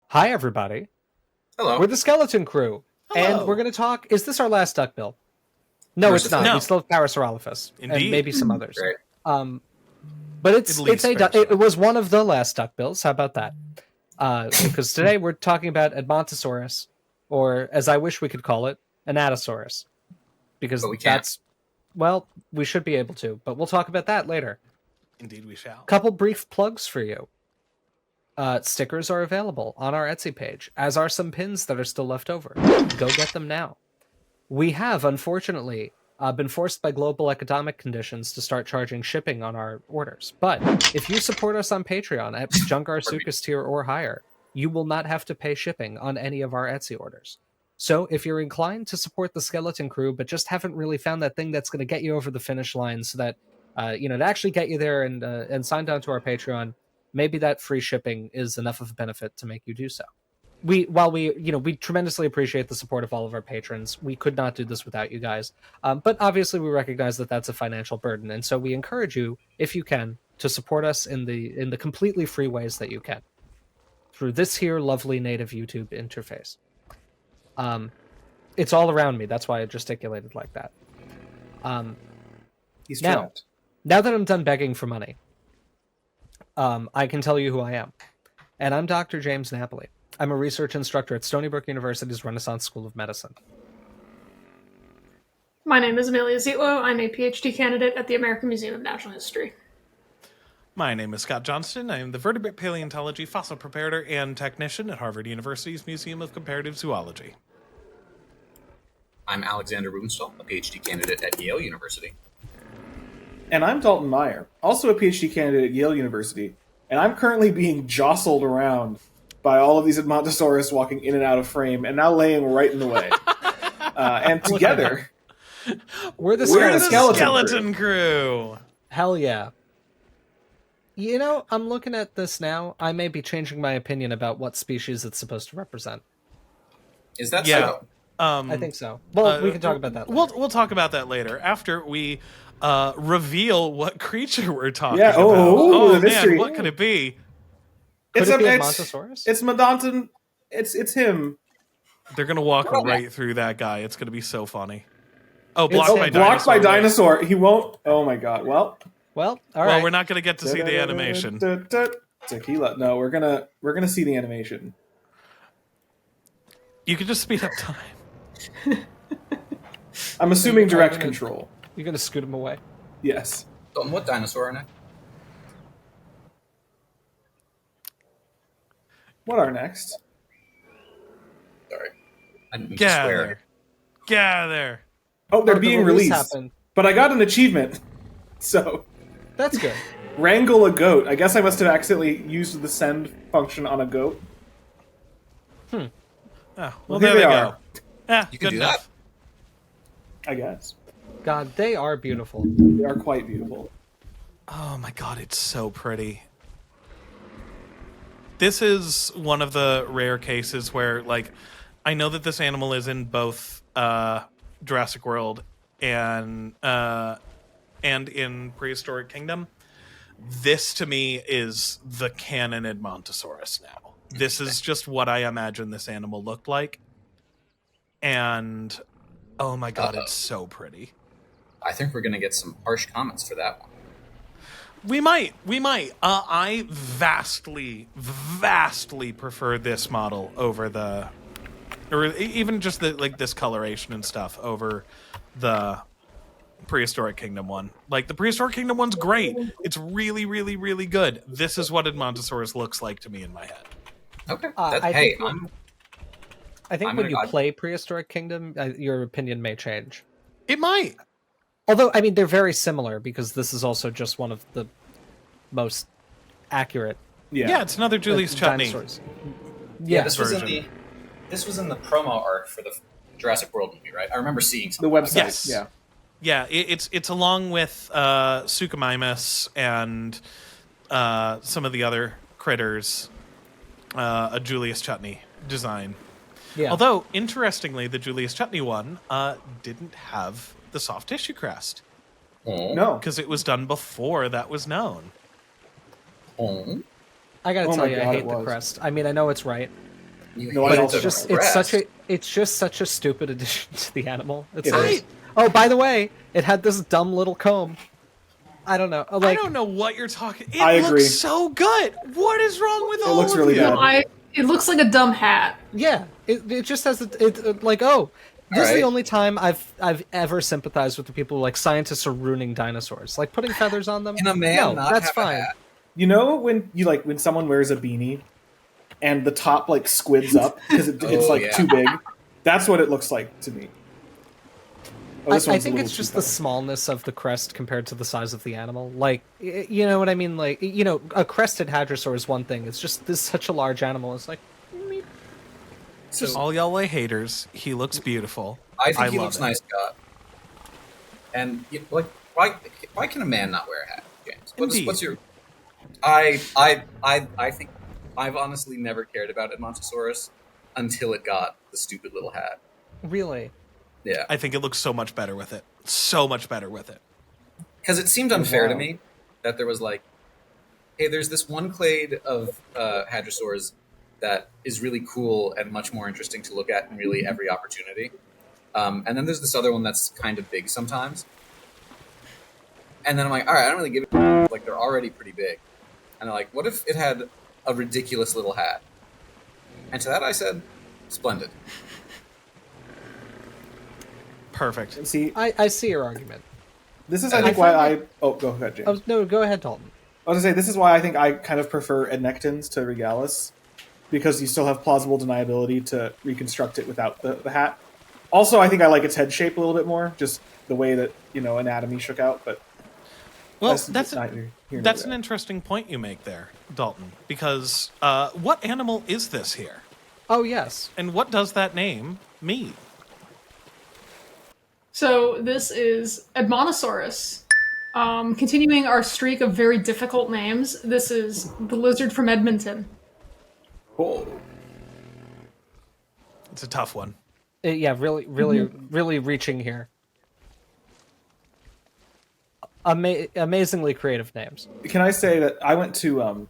Hi, everybody. Hello. We're the Skeleton Crew, Hello. and we're going to talk. Is this our last duckbill? No, it's not. No. We still have Parasaurolophus, and Indeed. maybe some others. Right. But it's At least it was one of the last duckbills. How about that? Because today we're talking about Edmontosaurus, or as I wish we could call it, Anatosaurus. Because But we can't. that's we should be able to, but we'll talk about that later. Indeed, we shall. Couple brief plugs for you. Stickers are available on our Etsy page, as are some pins that are still left over. Go get them now. We have, unfortunately, been forced by global economic conditions to start charging shipping on our orders. But if you support us on Patreon at Junkarsukas tier or higher, you will not have to pay shipping on any of our Etsy orders. So if you're inclined to support the Skeleton Crew, but just haven't really found that thing that's going to get you over the finish line so that, to actually get you there and signed on to our Patreon, maybe that free shipping is enough of a benefit to make you do so. We tremendously appreciate the support of all of our patrons. We could not do this without you guys. But obviously we recognize that that's a financial burden. And so we encourage you, if you can, to support us in the completely free ways that you can through this here lovely native YouTube interface. It's all around me. That's why I gesticulated like that. He's trapped. Now that I'm done begging for money, I can tell you who I am. And I'm Dr. James Napoli. I'm a research instructor at Stony Brook University's Renaissance School of Medicine. My name is Amelia Zietlow. I'm a PhD candidate at the American Museum of Natural History. My name is Scott Johnston. I am the vertebrate paleontology fossil preparator and technician at Harvard University's Museum of Comparative Zoology. I'm Alexander Rubenstahl, a PhD candidate at Yale University. And I'm Dalton Meyer, also a PhD candidate at Yale University, and I'm currently being jostled around by all of these Edmontosaurus walking in and out of frame, and now laying right in the way. And together, We're the Skeleton Crew. Hell yeah. I'm looking at this now. I may be changing my opinion about what species it's supposed to represent. Is that Yeah. so? I think so. Well, we can talk about that later. We'll talk about that later after we reveal what creature we're talking Yeah, about. the Man, mystery. what could it be? Could it be it's Edmontosaurus? it's Medonton. It's him. They're gonna walk Oh, right through that guy. It's gonna be so funny. Oh, It's blocked by Blocked by dinosaur. dinosaur. He won't. Oh my god. Well, Well, all Well, right. we're not gonna get to see the animation. Tequila. No, we're gonna see the animation. You could just speed up time. I'm assuming direct control. You're going to scoot him away. Yes. Dalton, what dinosaur are next? What are next? Sorry. I didn't mean to swear. Gather. Oh, they're The being release released. happened. But I got an achievement. So, That's good. wrangle a goat. I guess I must have accidentally used the send function on a goat. Oh, well, Well, there here they they go. are. Yeah, You can good do enough. I guess. God, they are beautiful. They are quite beautiful. Oh my god, it's so pretty. This is one of the rare cases where, like, I know that this animal is in both Jurassic World and in Prehistoric Kingdom. This, to me, is the canon Edmontosaurus now. This is just what I imagine this animal looked like. And, oh my god, it's so pretty. I think we're going to get some harsh comments for that one. We might. I vastly prefer this model over or even just this coloration and stuff over the Prehistoric Kingdom one. Like, the Prehistoric Kingdom one's great. It's really, really, really good. This is what Edmontosaurus looks like to me in my head. Okay. I Hey, think I think I'm when gonna- you play Prehistoric Kingdom, your opinion may change. It might. Although, I mean, they're very similar because this is also just one of the most accurate Yeah, it's another Julius Chutney. dinosaurs. yeah, this was version. in the promo art for the Jurassic World movie, right? I remember seeing The something like website. that. Yes. Yeah. Yeah, it's along with Suchomimus and some of the other critters, a Julius Chutney design. Yeah. Although, interestingly, the Julius Chutney one didn't have the soft tissue crest Oh, No. because it was done before that was known. oh. I gotta Oh tell my you, I God, hate it the was. crest. I mean, I know it's right, You No, I hated also the don't. It's just such a stupid addition to the animal. It's It like, is. oh, by the way, it had this dumb little comb. I don't know. I Like, don't know what you're talking. It I looks agree. so good. What is wrong with all looks of really you? bad. It looks like a dumb hat. yeah, it just has like, oh, this is the Alright. only time I've ever sympathized with the people who, like, scientists are ruining dinosaurs, like putting feathers on them. Can a man no, not that's have fine. a hat? You know when someone wears a beanie and the top like squids up because it's Oh, like yeah. too big? That's what it looks like to me. Oh, I this one's a think little it's just too the funny. smallness of the crest compared to the size of the animal. Like, you know what I mean? Like, you know, a crested hadrosaur is one thing. It's just this such a large animal. It's like, So All y'all lay haters. He looks beautiful. I think he love looks it. nice, Scott. And like, why can a man not wear a hat, James? Indeed. What's your? I think I've honestly never cared about Edmontosaurus until it got the stupid little hat. really? Yeah, I think it looks so much better with it. So much better with it. because it seemed unfair to Wow. me that there was like, hey, there's this one clade of hadrosaurs that is really cool and much more interesting to look at in really every opportunity. And then there's this other one that's kind of big sometimes. And then I'm like, all right, I don't really give a like they're already pretty big. And they're like, what if it had a ridiculous little hat? And to that I said, splendid. Perfect. And see, I see your argument. this is I I think find why like- I. Oh, go ahead, James. No, go ahead, Dalton. I was gonna say this is why I think I kind of prefer Ednectons to Regalis, because you still have plausible deniability to reconstruct it without the hat. Also, I think I like its head shape a little bit more, just the way that anatomy shook out. But Well, that's that's not here nor That's an there. interesting point you make there, Dalton. Because what animal is this here? Oh, yes. And what does that name mean? So this is Edmontosaurus. Continuing our streak of very difficult names, this is the lizard from Edmonton. Oh. It's a tough one. Yeah, really reaching here. Amazingly creative names. Can I say that I went to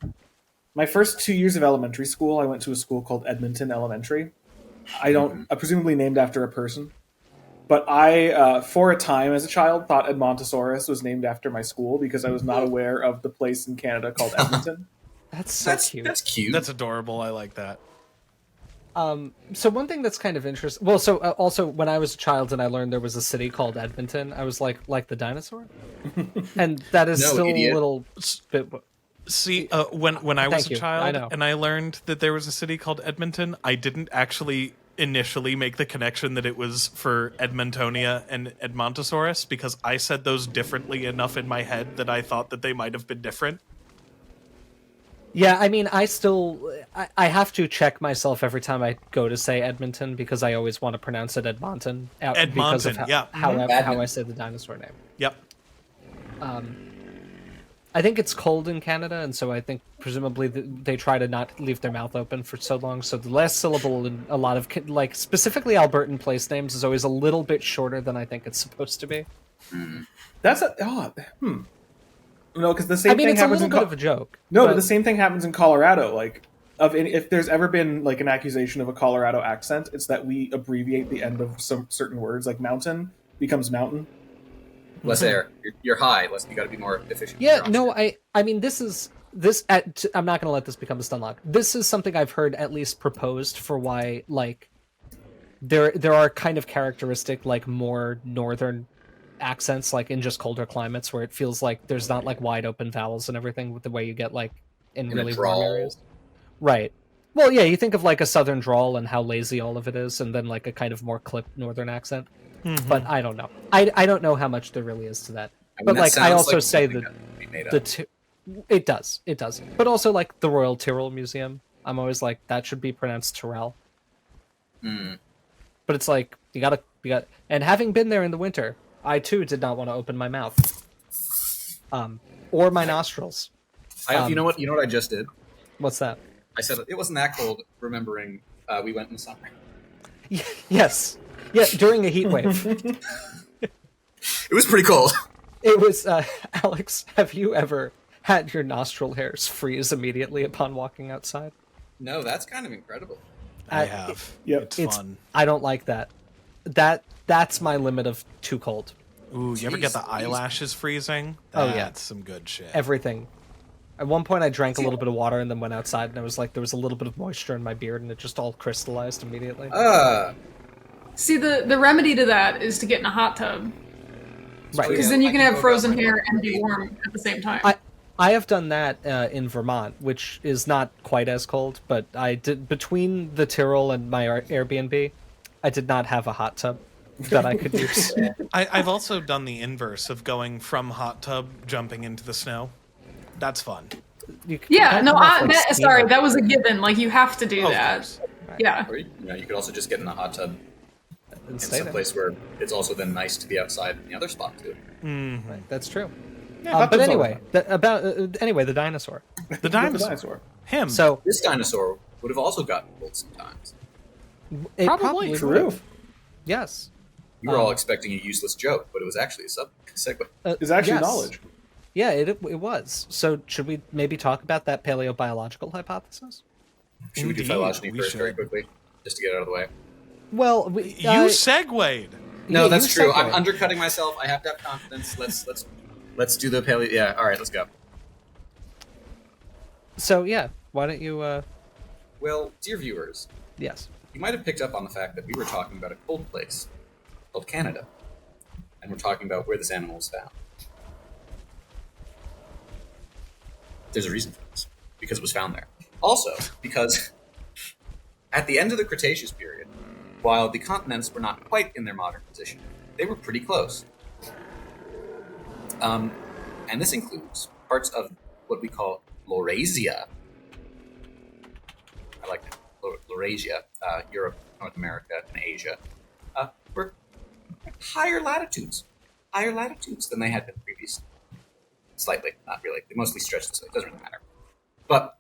my first 2 years of elementary school? I went to a school called Edmonton Elementary. Presumably named after a person. But I, for a time as a child, thought Edmontosaurus was named after my school because I was not aware of the place in Canada called Edmonton. That's so cute. That's cute. That's adorable. I like that. So one thing that's kind of interesting. Well, so also when I was a child and I learned there was a city called Edmonton, I was like the dinosaur, and that is No, still idiot. a little bit. See, when I was Thank a you. child I know. and I learned that there was a city called Edmonton, I didn't actually initially make the connection that it was for Edmontonia and Edmontosaurus because I said those differently enough in my head that I thought that they might have been different. Yeah, I mean, I have to check myself every time I go to say Edmonton because I always want to pronounce it Edmonton. Because of Edmonton, yeah. how Badminton. I say the dinosaur name. Yep. I think it's cold in Canada, and so I think presumably they try to not leave their mouth open for so long. So the last syllable in a lot of like specifically Albertan place names is always a little bit shorter than I think it's supposed to be. That's No, because the same I mean, thing it's a happens little in bit of a joke. No, but the same thing happens in Colorado. Like, if there's ever been like an accusation of a Colorado accent, it's that we abbreviate the end of some certain words. Like mountain becomes mountain. less air. You're high. You got to be more efficient. Yeah, You're on no, shit. I mean, I'm not going to let this become a stun lock. This is something I've heard at least proposed for why, like, there are kind of characteristic, like, more northern accents, like, in just colder climates, where it feels like there's not, like, wide open vowels and everything with the way you get, like, in In a really drawl. warm areas. Right. Well, yeah, you think of, like, a southern drawl and how lazy all of it is, and then, like, a kind of more clipped northern accent. But I don't know. I don't know how much there really is to that. I mean, But, that like, I sounds also like say something that that would be made up. it does. But also, like, the Royal Tyrrell Museum, I'm always like, that should be pronounced Tyrrell. But it's like, you got, and having been there in the winter, I too did not want to open my mouth. Or my nostrils. You know what? You know what I just did? What's that? I said it wasn't that cold. Remembering we went in the summer. Yes. Yeah, during a heat wave. It was pretty cold. It was, Alex, have you ever had your nostril hairs freeze immediately upon walking outside? No, that's kind of incredible. I have. Yep. It's It's fun. I don't like that. That's my limit of too cold. Ooh, you ever get the Jeez, eyelashes freezing? Oh, yeah. That's some good shit. Everything. At one point, I drank a little bit of water and then went outside, and it was like there was a little bit of moisture in my beard, and it just all crystallized immediately. See, the remedy to that is to get in a hot tub, Right. because Yeah, then you I can can have go frozen about my hair and body. be warm at the same time. I have done that in Vermont, which is not quite as cold, but I did between the Tyrrell and my Airbnb, I did not have a hot tub that I could use. I've also done the inverse of going from hot tub jumping into the snow. That's fun. You could Yeah, come no, off, like, sorry, steam. that was a given. Like, you have to do Of that. course. Yeah. Or, you know, you could also just get in a hot tub And in stay some there. place where it's also then nice to be outside in the other spot too. Right, that's true. hot But tubs anyway, are anyway, the dinosaur. The The dinosaur. dinosaur. Him. So This dinosaur would have also gotten cold sometimes. it Probably probably True. would have. Yes. You were all expecting a useless joke, but it was actually a segue. Is actually Yes. knowledge. Yeah, it was. So should we maybe talk about that paleobiological hypothesis? Should we do Indeed, phylogeny we first very should. quickly, just to get it out of the way? Well, You segued. No, Yeah, that's you true. said I'm that. undercutting myself. I have to have confidence. Let's do the paleo. Yeah, all right, let's go. So yeah, why don't you? Well, dear viewers, Yes. you might have picked up on the fact that we were talking about a cold place called Canada, and we're talking about where this animal was found. There's a reason for this, because it was found there. Also, because at the end of the Cretaceous period, while the continents were not quite in their modern position, they were pretty close. And this includes parts of what we call Laurasia. I like that. Laurasia, Europe, North America, and Asia, were higher latitudes than they had been previously. Slightly, not really. They mostly stretched this way. It doesn't really matter. But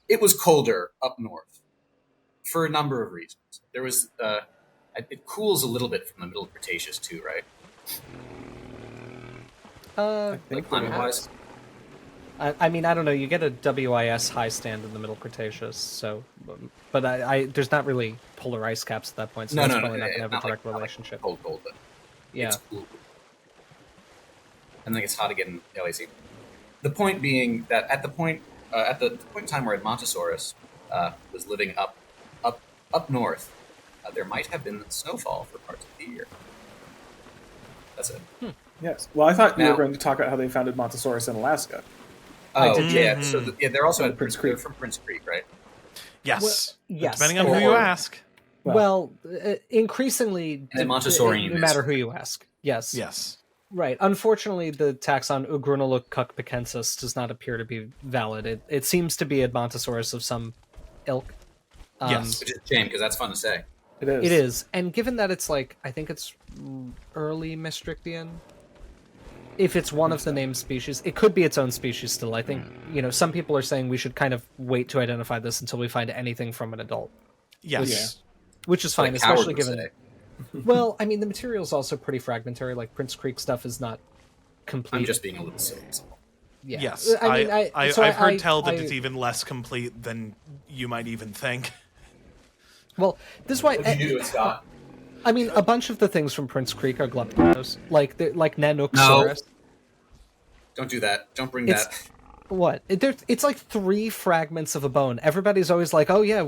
it was colder up north for a number of reasons. There was it cools a little bit from the middle Cretaceous too, right? Like climate-wise. I mean, I don't know. You get a WIS high stand in the Middle Cretaceous, so, but I there's not really polar ice caps at that point, so No, that's no, probably not it's going to have a direct not like relationship. cold, but Yeah. it's cool. And then it gets hot again in LAC. The point being that at the point in time where Edmontosaurus was living up north, there might have been snowfall for parts of the year. That's it. Yes. Well, I thought you Now- were going to talk about how they found Edmontosaurus in Alaska. Oh, did- yeah. So they're also at Prince They're Creek. from Prince Creek, right? Yes. yes. Depending on Or- who you ask. Well, increasingly, And Montessorian no matter who you ask. Yes. Yes. Right. Unfortunately, the taxon Ugrunaluk does not appear to be valid. It seems to be Edmontosaurus of some ilk. Yes. Which is a shame because that's fun to say. It is. It is. And given that it's like, I think it's early Maastrichtian, if it's one of the named species, it could be its own species still. I think, some people are saying we should kind of wait to identify this until we find anything from an adult, Yes. which is fine, Like Howard especially would given. say. Well, I mean, the material is also pretty fragmentary. Like Prince Creek stuff is not complete. I'm just being a little silly. Yeah. Yes. I mean, I've heard tell that I- it's even less complete than you might even think. Well, this is why. What did you do to it, Scott? I mean, a bunch of the things from Prince Creek are gleptonos, like Nanooksaurus. Don't do that. Don't bring It's- that. What? It's like 3 fragments of a bone. Everybody's always like, "Oh yeah,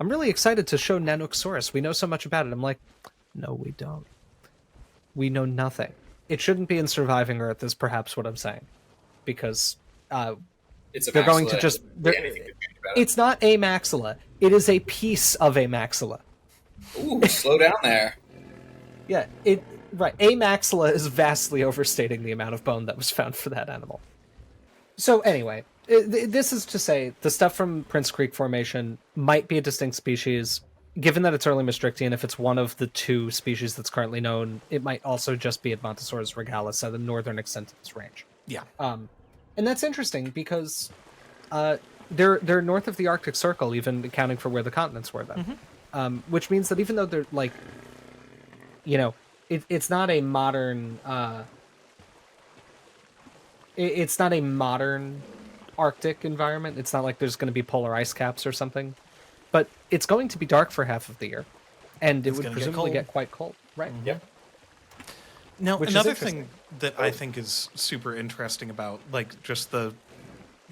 I'm really excited to show Nanooksaurus. We know so much about it." I'm like, "No, we don't. We know nothing. It shouldn't be in Surviving Earth," is perhaps what I'm saying, because It's a they're going maxilla, to just. and anything to change about it. It's not a maxilla. It is a piece of a maxilla. Ooh, slow down there. Yeah, right. A maxilla is vastly overstating the amount of bone that was found for that animal. So anyway, this is to say the stuff from Prince Creek Formation might be a distinct species. Given that it's early Maastrichtian, if it's one of the 2 species that's currently known, it might also just be Edmontosaurus regalis at the northern extent of its range. Yeah. And that's interesting because they're north of the Arctic Circle, even accounting for where the continents were then. Which means that even though they're like, it's not a modern. It's not a modern Arctic environment. It's not like there's going to be polar ice caps or something. but it's going to be dark for half of the year, and it It's would gonna get presumably cold. get quite cold. Right. Yep. Now, Which is another interesting. thing that I think is super interesting about, like, just the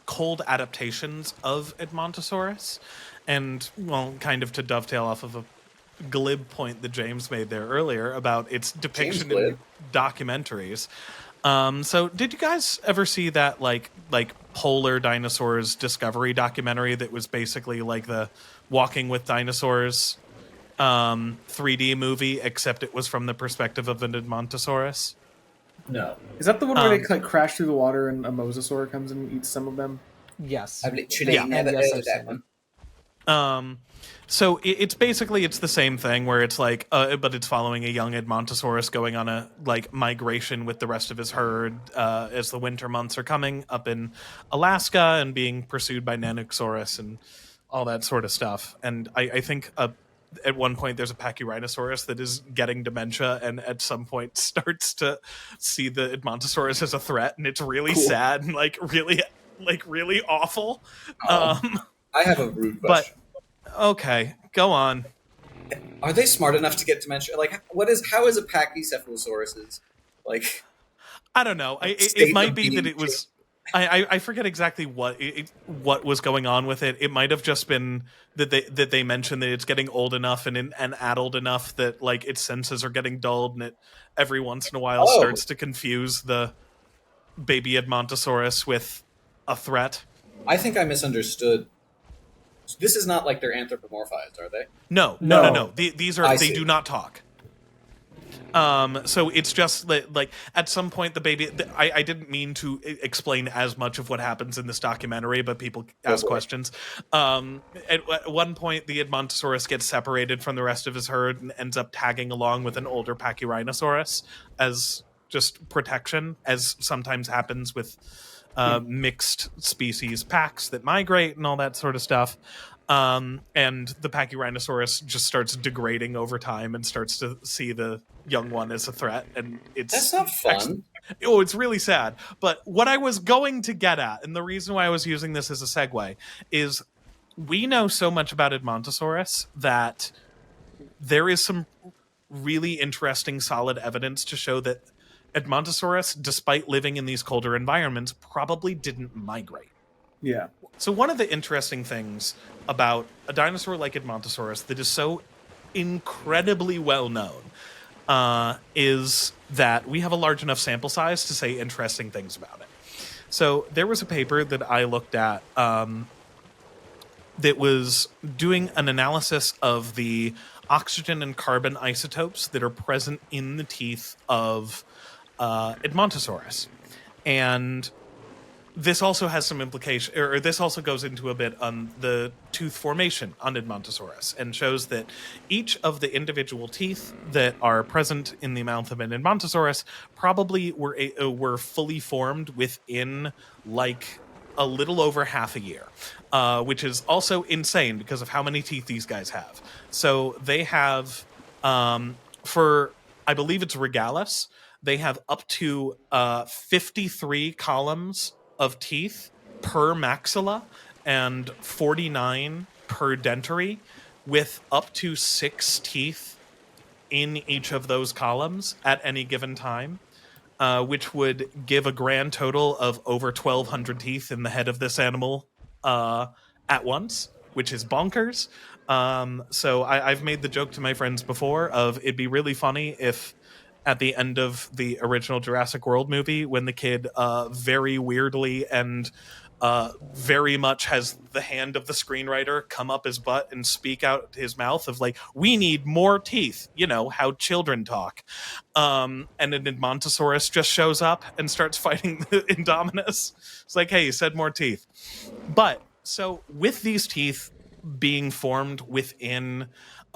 cold adaptations of Edmontosaurus, and, well, kind of to dovetail off of a glib point that James made there earlier about its depiction in glib. documentaries. So, did you guys ever see that, like Polar Dinosaurs Discovery documentary that was basically like the Walking with Dinosaurs 3D movie, except it was from the perspective of an Edmontosaurus? No, Is that the one where they like crash through the water and a mosasaur comes and eats some of them? Yes. I've literally Yeah. never And yes, heard I've of that seen one. So it's basically it's the same thing where it's like, but it's following a young Edmontosaurus going on a like migration with the rest of his herd as the winter months are coming up in Alaska and being pursued by Nanosaurus and all that sort of stuff. And I think at one point there's a Pachyrhinosaurus that is getting dementia and at some point starts to see the Edmontosaurus as a threat, and it's really sad and really awful. I have a rude But question. okay, go on. Are they smart enough to get dementia? Like, how is a Pachycephalosaurus's like? I don't know. It state might of be that being it was. I forget exactly what was going on with it. It might have just been that they mentioned that it's getting old enough and adult enough that like its senses are getting dulled, and it every once in a while Oh. starts to confuse the baby Edmontosaurus with a threat. I think I misunderstood. This is not like they're anthropomorphized, are they? No. These are I they see. do not talk. So it's just like at some point the baby. I didn't mean to explain as much of what happens in this documentary, but people ask for it. questions. At one point, the Edmontosaurus gets separated from the rest of his herd and ends up tagging along with an older Pachyrhinosaurus as just protection, as sometimes happens with mixed species packs that migrate and all that sort of stuff. And the Pachyrhinosaurus just starts degrading over time and starts to see the young one as a threat, and That's not fun. it's really sad. But what I was going to get at, and the reason why I was using this as a segue, is we know so much about Edmontosaurus that there is some really interesting, solid evidence to show that Edmontosaurus, despite living in these colder environments, probably didn't migrate. Yeah. So one of the interesting things about a dinosaur like Edmontosaurus that is so incredibly well known is that we have a large enough sample size to say interesting things about it. So there was a paper that I looked at that was doing an analysis of the oxygen and carbon isotopes that are present in the teeth of Edmontosaurus. And this also has some implication, or this also goes into a bit on the tooth formation on Edmontosaurus and shows that each of the individual teeth that are present in the mouth of an Edmontosaurus probably were fully formed within like a little over half a year, which is also insane because of how many teeth these guys have. So they have, for I believe it's Regalis, they have up to 53 columns of teeth per maxilla and 49 per dentary, with up to 6 teeth in each of those columns at any given time, which would give a grand total of over 1,200 teeth in the head of this animal at once, which is bonkers. So I've made the joke to my friends before of it'd be really funny if at the end of the original Jurassic World movie, when the kid very weirdly and very much has the hand of the screenwriter come up his butt and speak out his mouth of like, we need more teeth, you know, how children talk. And an Edmontosaurus just shows up and starts fighting Indominus. It's like, hey, you said more teeth. But so with these teeth being formed within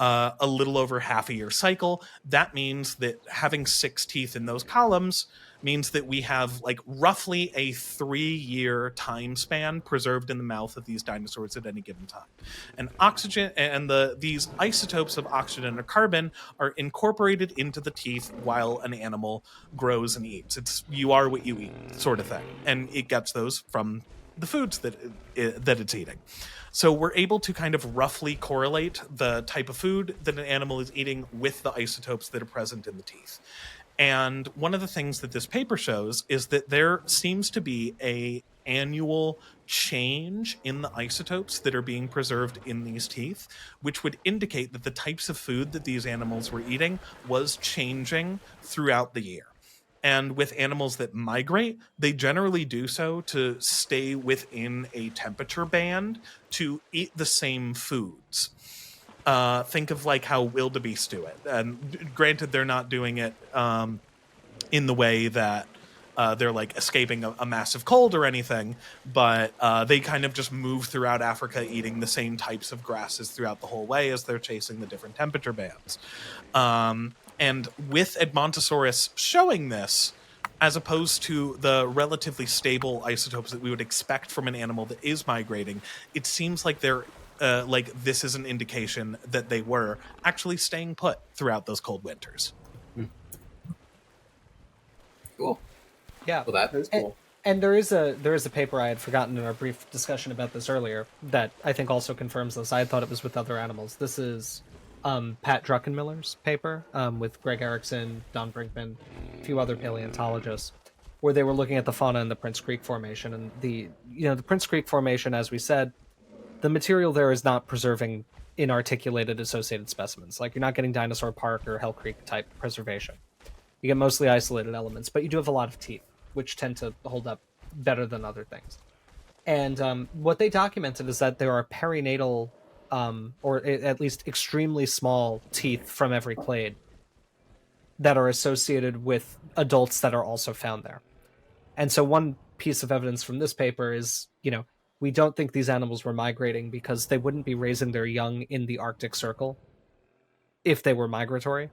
a little over half a year cycle, that means that having 6 teeth in those columns means that we have like roughly a 3-year time span preserved in the mouth of these dinosaurs at any given time. And oxygen and these isotopes of oxygen or carbon are incorporated into the teeth while an animal grows and eats. It's you are what you eat sort of thing. And it gets those from the foods that it's eating. So we're able to kind of roughly correlate the type of food that an animal is eating with the isotopes that are present in the teeth. And one of the things that this paper shows is that there seems to be a annual change in the isotopes that are being preserved in these teeth, which would indicate that the types of food that these animals were eating was changing throughout the year. And with animals that migrate, they generally do so to stay within a temperature band to eat the same foods. Think of like how wildebeest do it. And granted, they're not doing it in the way that they're like escaping a massive cold or anything, but they kind of just move throughout Africa eating the same types of grasses throughout the whole way as they're chasing the different temperature bands. And with Edmontosaurus showing this, as opposed to the relatively stable isotopes that we would expect from an animal that is migrating, it seems like they're this is an indication that they were actually staying put throughout those cold winters. Cool. Yeah. Well, that That's cool. And there is a paper I had forgotten in our brief discussion about this earlier that I think also confirms this. I had thought it was with other animals. This is Pat Druckenmiller's paper with Greg Erickson, Don Brinkman, a few other paleontologists, where they were looking at the fauna in the Prince Creek Formation. And the Prince Creek Formation, as we said, the material there is not preserving inarticulated associated specimens. Like, you're not getting Dinosaur Park or Hell Creek type preservation. You get mostly isolated elements, but you do have a lot of teeth, which tend to hold up better than other things. And what they documented is that there are perinatal, or at least extremely small teeth from every clade that are associated with adults that are also found there. And so one piece of evidence from this paper is, we don't think these animals were migrating because they wouldn't be raising their young in the Arctic Circle if they were migratory.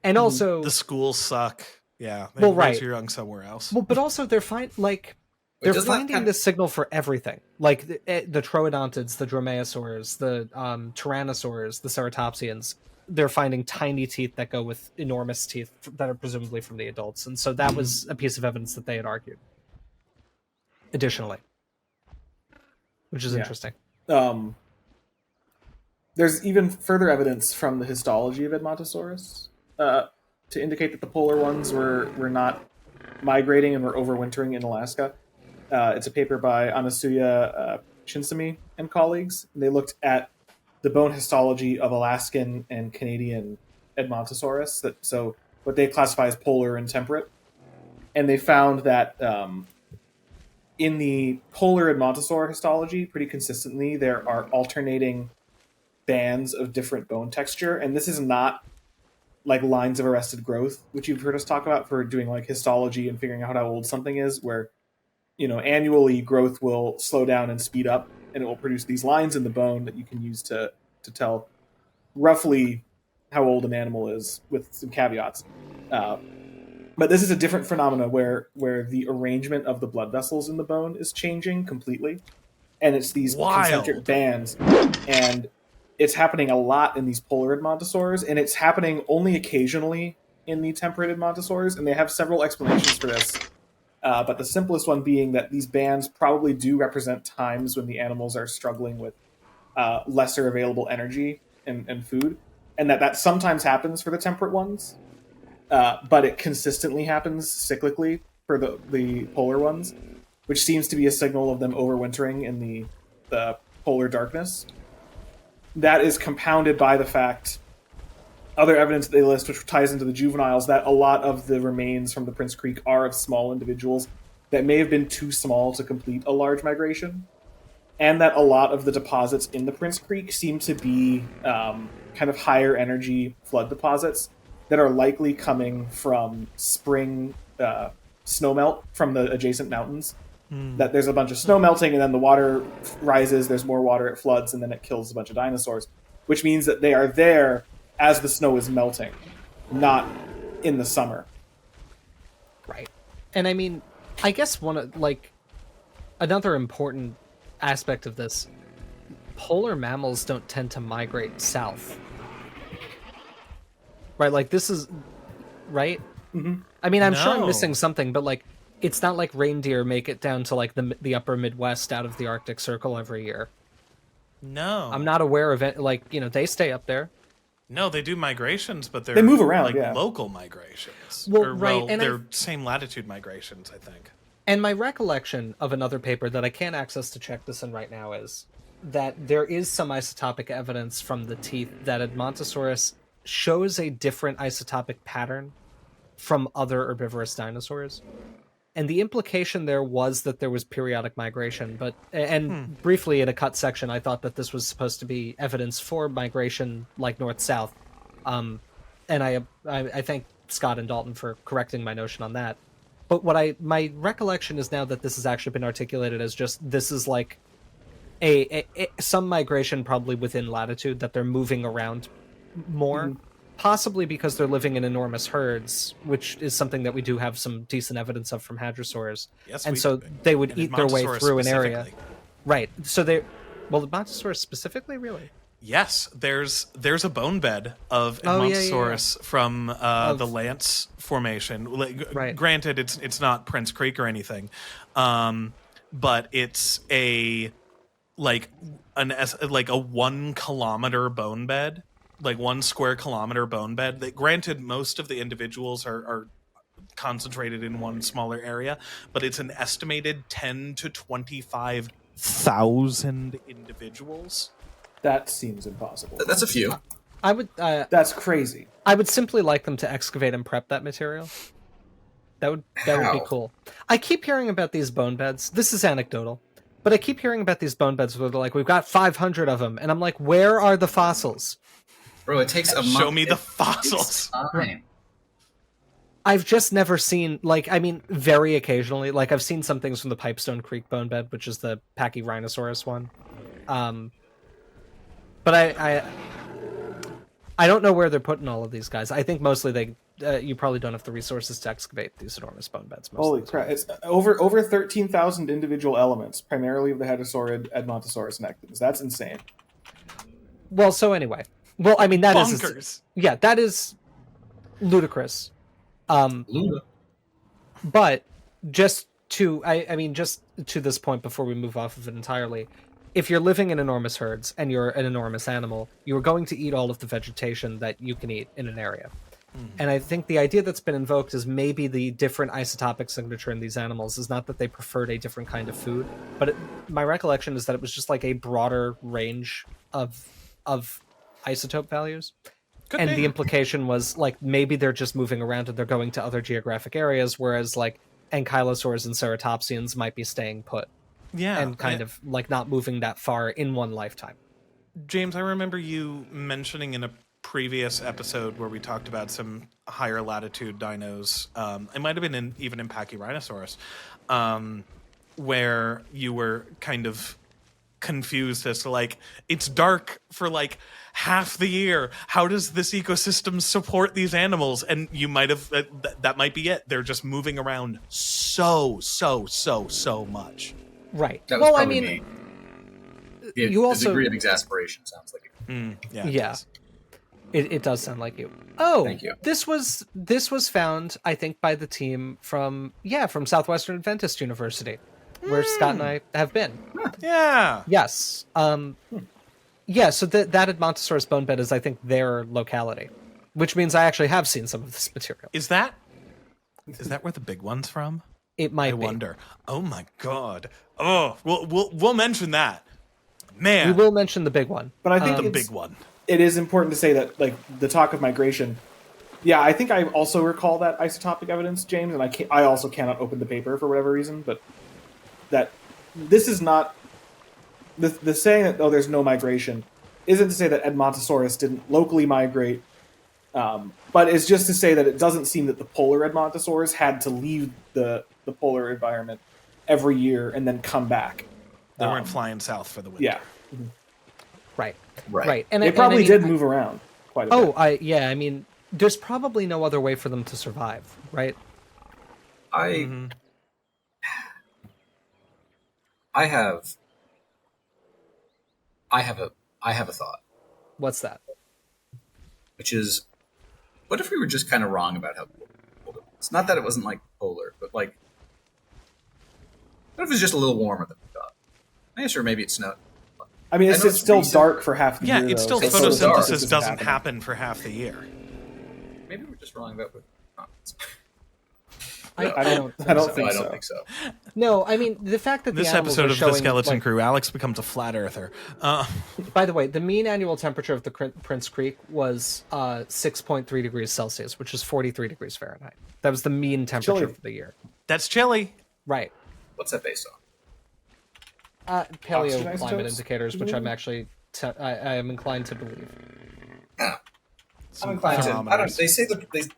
And also, the schools suck. Yeah, they well, raise right. your young somewhere else. Well, but also they're they're finding this signal for everything, like the troodontids, the dromaeosaurs, the tyrannosaurs, the ceratopsians. They're finding tiny teeth that go with enormous teeth that are presumably from the adults, and so that was a piece of evidence that they had argued. Additionally, which is interesting. There's even further evidence from the histology of Edmontosaurus to indicate that the polar ones were not migrating and were overwintering in Alaska. It's a paper by Anasuya Chinsamy and colleagues. They looked at the bone histology of Alaskan and Canadian Edmontosaurus, so what they classify as polar and temperate. And they found that in the polar Edmontosaur histology, pretty consistently, there are alternating bands of different bone texture. And this is not like lines of arrested growth, which you've heard us talk about for doing like histology and figuring out how old something is, where, annually growth will slow down and speed up, and it will produce these lines in the bone that you can use to tell roughly how old an animal is, with some caveats. But this is a different phenomena where the arrangement of the blood vessels in the bone is changing completely. And it's these concentric bands. And it's happening a lot in these polar Edmontosaurs, and it's happening only occasionally in the temperate Edmontosaurs, and they have several explanations for this. But the simplest one being that these bands probably do represent times when the animals are struggling with lesser available energy and food, and that sometimes happens for the temperate ones, but it consistently happens cyclically for the polar ones, which seems to be a signal of them overwintering in the polar darkness. That is compounded by the fact, other evidence that they list, which ties into the juveniles, that a lot of the remains from the Prince Creek are of small individuals that may have been too small to complete a large migration, and that a lot of the deposits in the Prince Creek seem to be kind of higher energy flood deposits that are likely coming from spring snowmelt from the adjacent mountains. That there's a bunch of snow melting, and then the water rises, there's more water, it floods, and then it kills a bunch of dinosaurs, which means that they are there as the snow is melting, not in the summer. Right. And I mean, I guess another important aspect of this, polar mammals don't tend to migrate south. Right? Like, this is... Right? Mm-hmm. I mean, I'm sure I'm missing something, but, like, it's not like reindeer make it down to like the upper Midwest out of the Arctic Circle every year. No. I'm not aware of it. Like, they stay up there. No, they do migrations, but They move around, like yeah. local migrations. Well, right, and they're same latitude migrations, I think. And my recollection of another paper that I can't access to check this in right now is that there is some isotopic evidence from the teeth that Edmontosaurus shows a different isotopic pattern from other herbivorous dinosaurs. And the implication there was that there was periodic migration, briefly in a cut section, I thought that this was supposed to be evidence for migration like north-south. And I thank Scott and Dalton for correcting my notion on that. But my recollection is now that this has actually been articulated as just, this is like some migration probably within latitude, that they're moving around more. Mm-hmm. Possibly because they're living in enormous herds, which is something that we do have some decent evidence of from hadrosaurs. Yes, and so they would eat their way through an area. Right. So the Edmontosaurus specifically, really? Yes, there's a bone bed of Edmontosaurus from the Lance Formation. Right. Granted, it's not Prince Creek or anything, but it's a 1 kilometer bone bed. Like 1 square kilometer bone bed. That, granted, most of the individuals are concentrated in one smaller area, but it's an estimated 10 to 25,000 individuals. That seems impossible. That's a few. I would. That's crazy. I would simply like them to excavate and prep that material. That would be cool. I keep hearing about these bone beds. This is anecdotal, but I keep hearing about these bone beds where they're like, we've got 500 of them, and I'm like, where are the fossils? Bro, it takes a month. Show me the fossils. I've just never seen, very occasionally, I've seen some things from the Pipestone Creek bone bed, which is the Pachyrhinosaurus one. But I don't know where they're putting all of these guys. I think mostly you probably don't have the resources to excavate these enormous bone beds. Holy crap. It's over 13,000 individual elements, primarily of the hadrosaurid, Edmontosaurus, and ectins. That's insane. Well, so anyway. That bonkers. is that is ludicrous. But just to this point before we move off of it entirely, if you're living in enormous herds and you're an enormous animal, you're going to eat all of the vegetation that you can eat in an area. Mm. And I think the idea that's been invoked is maybe the different isotopic signature in these animals is not that they preferred a different kind of food, but my recollection is that it was just like a broader range of isotope values. And the implication was maybe they're just moving around and they're going to other geographic areas, whereas ankylosaurs and ceratopsians might be staying put. Yeah. And kind of not moving that far in one lifetime. James, I remember you mentioning in a previous episode where we talked about some higher latitude dinos. It might have been even in Pachyrhinosaurus, where you were kind of confused as to it's dark for half the year. How does this ecosystem support these animals? And you might have that might be it. They're just moving around so much. Right. That was probably me. The degree of exasperation sounds like it. Yeah. It does sound like you. Oh, thank you. This was found, I think, by the team from Southwestern Adventist University, where Scott and I have been. Yeah. Yes. Yeah, so that Edmontosaurus bone bed is, I think, their locality, which means I actually have seen some of this material. Is that where the big one's from? It might be. I wonder. Oh my god. Oh, we'll mention that. Man. We will mention the big one. But I think the big one. It is important to say that the talk of migration. Yeah, I think I also recall that isotopic evidence, James, and I also cannot open the paper for whatever reason, but that this is not the saying that there's no migration isn't to say that Edmontosaurus didn't locally migrate, but it's just to say that it doesn't seem that the polar Edmontosaurus had to leave the polar environment every year and then come back. They weren't flying south for the winter. Yeah. Right. And they probably did move around quite a bit. There's probably no other way for them to survive, right? I have a thought. What's that? Which is, what if we were just kind of wrong about how polar it was? It's not that it wasn't polar, but What if it's just a little warmer than we thought? Yeah, sure, maybe it snowed. I mean, I know it's still recent. dark for half the Yeah, year. it's though, still so dark. photosynthesis doesn't happening. happen for half the year. Maybe we're just wrong about what. I don't No, think I so. don't think so. No, I mean the fact that This the animals episode are of showing, the Skeleton like, Crew, Alex becomes a flat earther. By the way, the mean annual temperature of the Prince Creek was 6.3 degrees Celsius, which is 43 degrees Fahrenheit. That was the mean temperature Chilly. for the year. That's chilly. Right. What's that based on? Paleo Oxygen climate isotopes? indicators, which I'm actually I am inclined to believe. I'm inclined to. I don't. thermometers. They say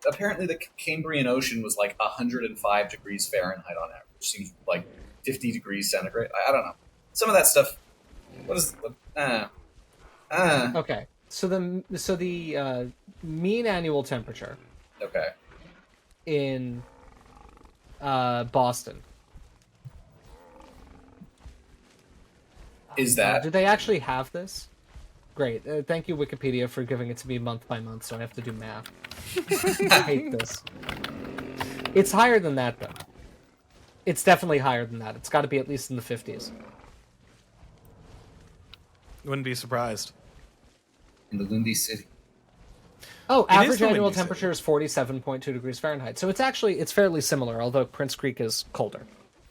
apparently the Cambrian Ocean was like 105 degrees Fahrenheit on average, which seems like 50 degrees centigrade. I don't know. Some of that stuff. What is? Okay, so the mean annual temperature Okay. in Boston. Is that? Do they actually have this? Great. Thank you, Wikipedia, for giving it to me month by month, so I have to do math. I hate this. It's higher than that, though. It's definitely higher than that. It's got to be at least in the 50s. Wouldn't be surprised. In the Windy City. Oh, It is average the annual windy city. temperature is 47.2 degrees Fahrenheit. So it's fairly similar, although Prince Creek is colder.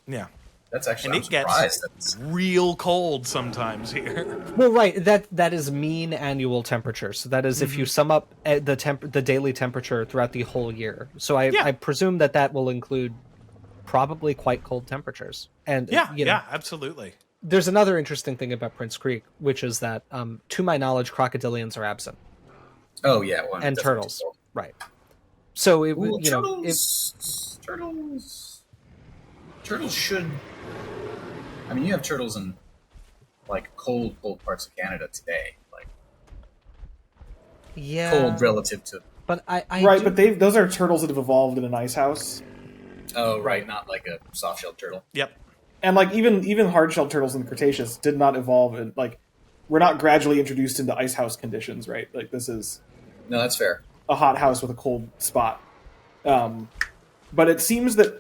Yeah. That's actually. And I'm it gets surprised. That's, real cold sometimes here. Well, right. That is mean annual temperature. So that is if you sum up the daily temperature throughout the whole year. So I presume that will include probably quite cold temperatures. And Yeah, you know, yeah, absolutely. there's another interesting thing about Prince Creek, which is that, to my knowledge, crocodilians are absent oh yeah. Well, and definitely turtles. cold. Right. So it Ooh, you know turtles should. I mean, you have turtles in like cold parts of Canada today, like yeah, cold relative to. but I Right, do- but those are turtles that have evolved in an ice house, Oh right, not like a soft-shelled turtle. Yep. and like even hard-shelled turtles in the Cretaceous did not evolve, and like we're not gradually introduced into ice house conditions, right? Like this is No, that's fair. a hot house with a cold spot. But it seems that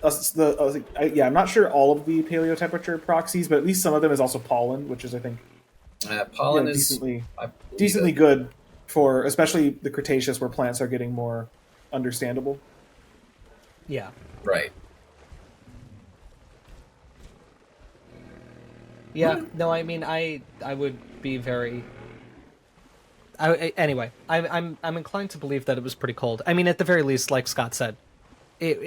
I'm not sure all of the paleo temperature proxies, but at least some of them is also pollen, which is I think Pollen you know, is I believe decently that- good for especially the Cretaceous where plants are getting more understandable. yeah. right. Yeah, no, I mean, I would be very. Anyway, I'm inclined to believe that it was pretty cold. I mean, at the very least, like Scott said,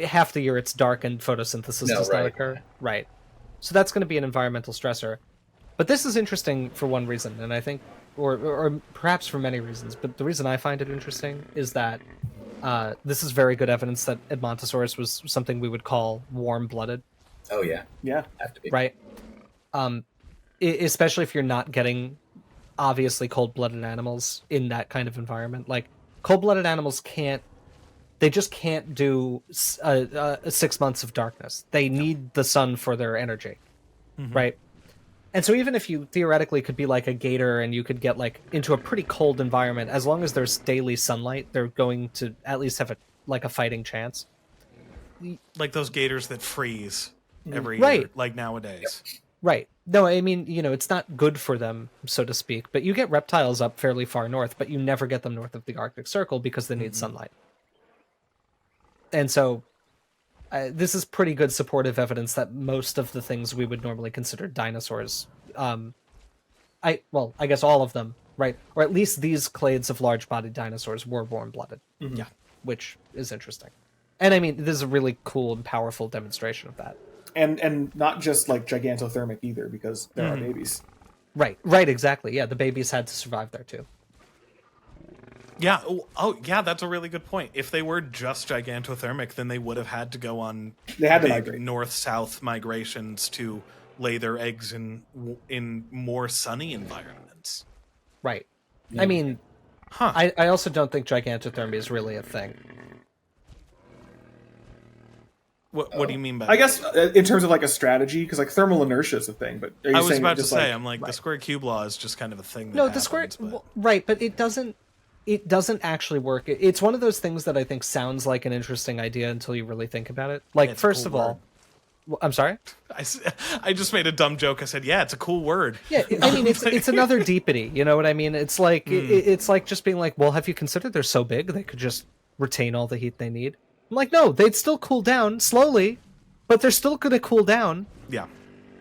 half the year it's dark and photosynthesis does not right. occur. Right. So that's going to be an environmental stressor. But this is interesting for one reason, and I think, or perhaps for many reasons. But the reason I find it interesting is that this is very good evidence that Edmontosaurus was something we would call warm-blooded. Oh yeah, Yeah, have to be. Right. Especially if you're not getting obviously cold-blooded animals in that kind of environment. Like cold-blooded animals just can't do 6 months of darkness. They need the sun for their energy, right? And so even if you theoretically could be like a gator and you could get like into a pretty cold environment, as long as there's daily sunlight, they're going to at least have a fighting chance. Like those gators that freeze every Right. year, like nowadays. Right. No, I mean, it's not good for them, so to speak, but you get reptiles up fairly far north, but you never get them north of the Arctic Circle because they need sunlight. And so this is pretty good supportive evidence that most of the things we would normally consider dinosaurs, I guess all of them, right? Or at least these clades of large-bodied dinosaurs were warm-blooded. Yeah. Which is interesting. And I mean, this is a really cool and powerful demonstration of that. and not just like gigantothermic either, because there are babies. Right, exactly. Yeah, the babies had to survive there too. Yeah. Oh, yeah. That's a really good point. If they were just gigantothermic, then they would have had to go on They had to big migrate. north-south migrations to lay their eggs in more sunny environments. Right. I mean, Huh. I also don't think gigantothermia is really a thing. What do you mean by I that? guess in terms of like a strategy, because like thermal inertia is a thing. But are you I was saying about to just, say, like, I'm like, the square cube law is just kind of a thing that No, the happens, square but- well, right, but it doesn't actually work. It's one of those things that I think sounds like an interesting idea until you really think about it. Like Yeah, it's a first cool of all, word. I'm sorry. I just made a dumb joke. I said, "Yeah, it's a cool word." Yeah, I mean it's another deepity. You know what I mean? It's like it's like just being like, well, have you considered they're so big they could just retain all the heat they need? I'm like, no, they'd still cool down slowly, but they're still going to cool down. Yeah.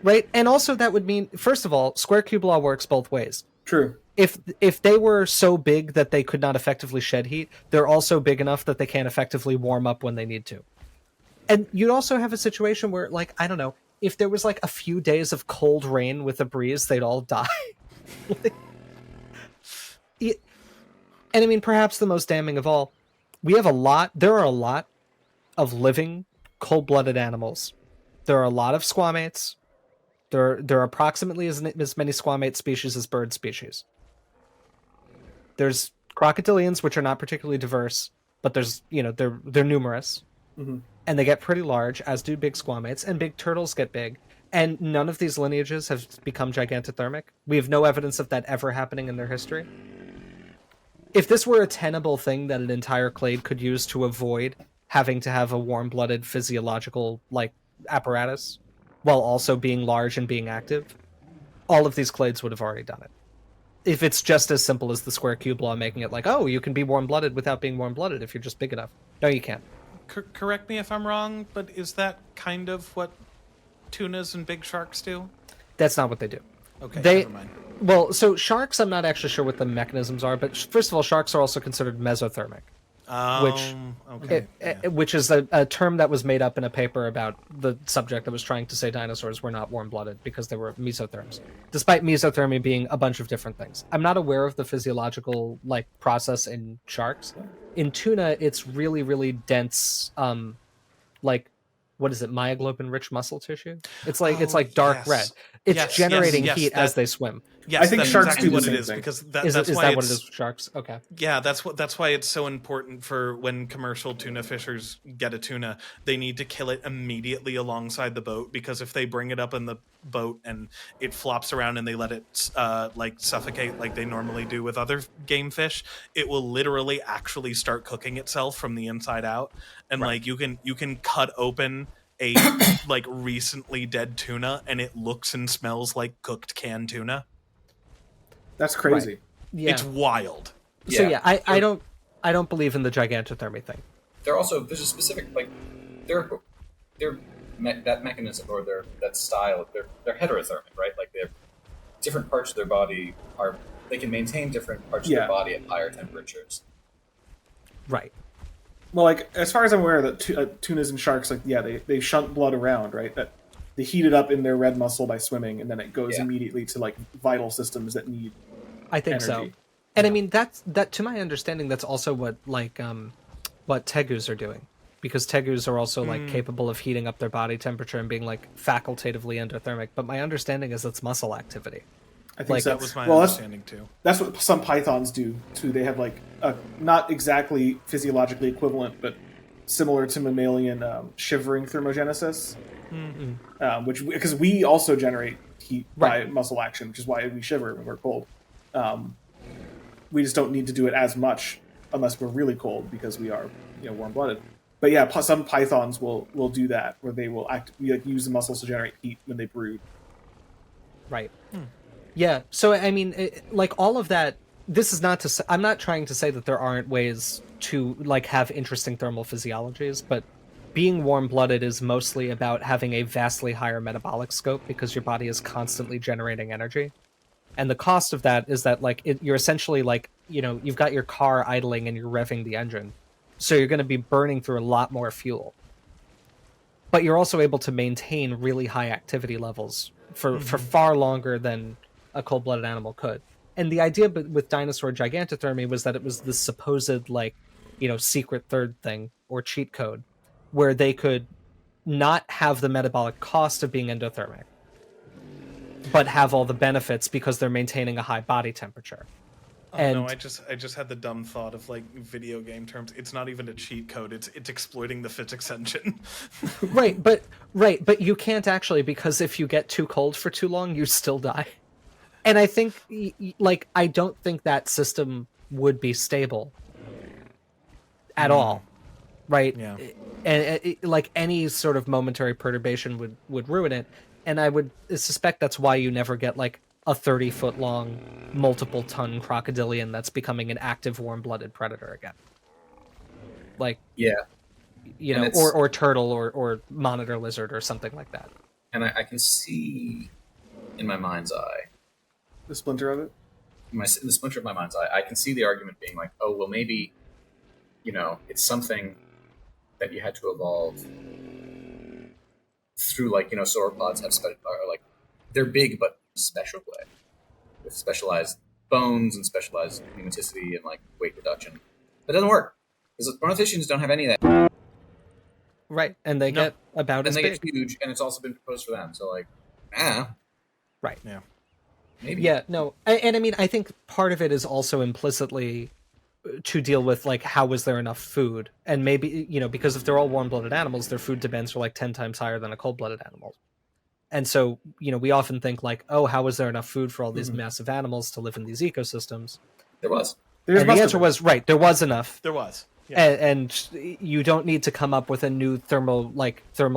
Right, and also that would mean, first of all, square cube law works both ways. True. If they were so big that they could not effectively shed heat, they're also big enough that they can't effectively warm up when they need to. And you'd also have a situation where, like, I don't know, if there was like a few days of cold rain with a breeze, they'd all die. And I mean, perhaps the most damning of all, there are a lot of living cold-blooded animals. There are a lot of squamates. There are approximately as many squamate species as bird species. There's crocodilians, which are not particularly diverse, but they're numerous. Mm-hmm. And they get pretty large, as do big squamates, and big turtles get big. And none of these lineages have become gigantothermic. We have no evidence of that ever happening in their history. If this were a tenable thing that an entire clade could use to avoid having to have a warm-blooded physiological, like, apparatus, while also being large and being active, all of these clades would have already done it. If it's just as simple as the square cube law making it like, oh, you can be warm-blooded without being warm-blooded if you're just big enough. No, you can't. Correct me if I'm wrong, but is that kind of what tunas and big sharks do? That's not what they do. Okay, never mind. Well, so sharks, I'm not actually sure what the mechanisms are, but first of all, sharks are also considered mesothermic. Which is a term that was made up in a paper about the subject that was trying to say dinosaurs were not warm-blooded because they were mesotherms, despite mesothermy being a bunch of different things. I'm not aware of the physiological process in sharks. In tuna, it's really, really dense, what is it, myoglobin-rich muscle tissue? It's like dark red. It's generating heat as they swim. Yes, I think that's sharks exactly do what the it same is thing. because Is that's that why what it it's, is with sharks? Okay. Yeah, that's why it's so important for when commercial tuna fishers get a tuna, they need to kill it immediately alongside the boat, because if they bring it up in the boat and it flops around and they let it suffocate like they normally do with other game fish, it will literally actually start cooking itself from the inside out, and you can cut open a recently dead tuna and it looks and smells like cooked canned tuna. That's crazy. Right. Yeah. It's wild. So I don't believe in the gigantothermy thing. There's a specific that mechanism or that style. They're heterothermic, right? Like they're different parts of their body they can maintain different parts of their body at higher temperatures. Right. Well, as far as I'm aware, that tunas and sharks, they shunt blood around, right? That they heat it up in their red muscle by swimming, and then it goes immediately to vital systems that need. I think energy. so. And I mean that to my understanding, that's also what tegus are doing, because tegus are also capable of heating up their body temperature and being facultatively endothermic. But my understanding is it's muscle activity. I think so. That was my understanding too. That's what some pythons do too. They have a not exactly physiologically equivalent, but similar to mammalian shivering thermogenesis, because we also generate heat by muscle action, which is why we shiver when we're cold. We just don't need to do it as much unless we're really cold, because we are warm-blooded. But yeah, some pythons will do that, where they will use the muscles to generate heat when they brood. Right. Yeah. So I mean, all of that. This is not to say, I'm not trying to say that there aren't ways to have interesting thermal physiologies, but being warm-blooded is mostly about having a vastly higher metabolic scope, because your body is constantly generating energy. And the cost of that is that you're essentially you've got your car idling and you're revving the engine. So you're going to be burning through a lot more fuel. But you're also able to maintain really high activity levels for far longer than a cold-blooded animal could. And the idea with dinosaur gigantothermy was that it was this supposed secret third thing or cheat code where they could not have the metabolic cost of being endothermic, but have all the benefits because they're maintaining a high body temperature. No, I just had the dumb thought of video game terms. It's not even a cheat code. It's exploiting the physics engine. But you can't actually, because if you get too cold for too long, you still die. And I think I don't think that system would be stable at all. right? Yeah. And like any sort of momentary perturbation would ruin it. And I would suspect that's why you never get like a 30-foot long, multiple ton crocodilian that's becoming an active warm-blooded predator again. Like, Yeah, you And know, it's- or turtle or monitor lizard or something like that. and I can see in my mind's eye, The splinter of it. in the splinter of my mind's eye, I can see the argument being like, oh, well, maybe, it's something that you had to evolve through, like, sauropods are like, they're big but special way, with specialized bones and specialized pneumaticity and like weight reduction. That doesn't work because ornithischians don't have any of that, Right, and they get about and as they big. get huge, and it's also been proposed for them. So like, Right. Yeah. maybe. Yeah, no. And I mean, I think part of it is also implicitly to deal with, like, how was there enough food? And maybe, because if they're all warm-blooded animals, their food demands are like 10 times higher than a cold-blooded animal. And so, we often think like, oh, how was there enough food for all these massive animals to live in these ecosystems? There was. There's And the answer was, right, there was enough. There was. Yeah. And you don't need to come up with a new thermal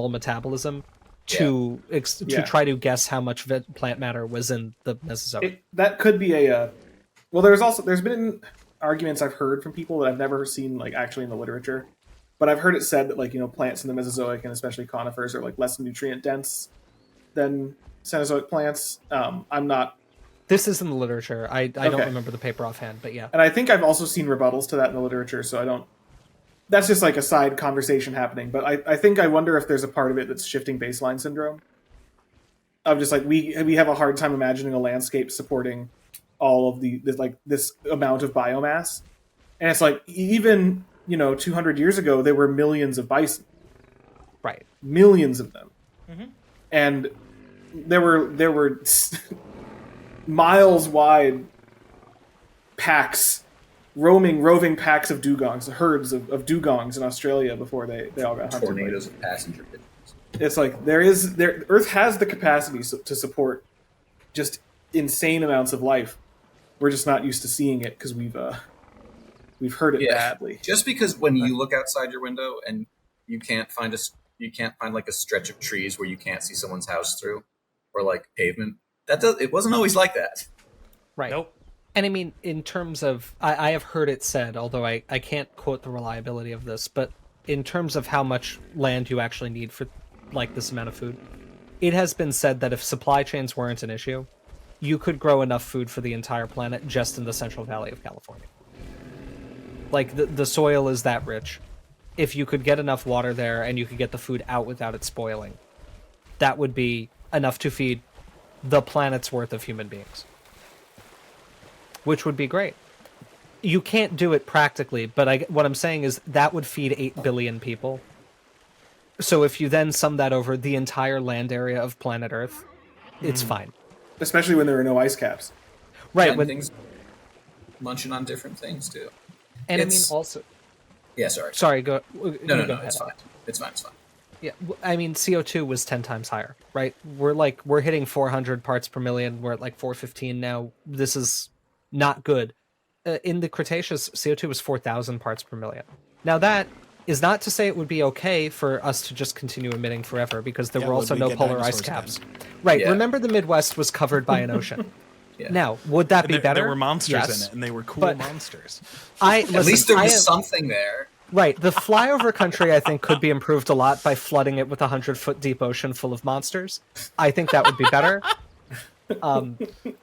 metabolism to try to guess how much plant matter was in the Mesozoic. That could be a. Well, there's been arguments I've heard from people that I've never seen like actually in the literature, but I've heard it said that like plants in the Mesozoic and especially conifers are like less nutrient dense than Cenozoic plants. I'm not. This is in the literature. I don't Okay. remember the paper offhand, but yeah. And I think I've also seen rebuttals to that in the literature, so I don't. That's just like a side conversation happening, but I think I wonder if there's a part of it that's shifting baseline syndrome. Of just like we have a hard time imagining a landscape supporting all of this amount of biomass, and it's like even 200 years ago there were millions of bison, Right. millions of them, and there were miles wide packs. Roving packs of dugongs, herds of dugongs in Australia before they all got hunted. Tornadoes of passenger pigeons. It's like Earth has the capacity to support just insane amounts of life. We're just not used to seeing it because we've heard it badly. Just because when you look outside your window and you can't find like a stretch of trees where you can't see someone's house through, or like pavement, it wasn't always like that. Right. Nope. And I mean, in terms of, I have heard it said, although I can't quote the reliability of this, but in terms of how much land you actually need for like this amount of food, it has been said that if supply chains weren't an issue, you could grow enough food for the entire planet just in the Central Valley of California. Like the soil is that rich. If you could get enough water there and you could get the food out without it spoiling, that would be enough to feed the planet's worth of human beings. Which would be great. You can't do it practically, but what I'm saying is that would feed 8 billion people. So if you then sum that over the entire land area of planet Earth, it's fine. Especially when there are no ice caps. Right. And When, things munching on different things too. and I mean, it's- also... Yeah, sorry. Sorry, go... No, go ahead. it's fine. It's fine. Yeah, I mean, CO2 was 10 times higher, right? We're hitting 400 parts per million. We're at like 415 now. This is not good. In the Cretaceous, CO2 was 4,000 parts per million. Now that is not to say it would be okay for us to just continue emitting forever, because there were would also we no get polar ice dinosaurs caps. Right. Yeah. Remember the Midwest was covered by an ocean. Yeah. Now, would that be better? There were monsters Yes. in it, and they were cool But- monsters. At least there was something there. Right. The flyover country, I think, could be improved a lot by flooding it with a 100-foot deep ocean full of monsters. I think that would be better.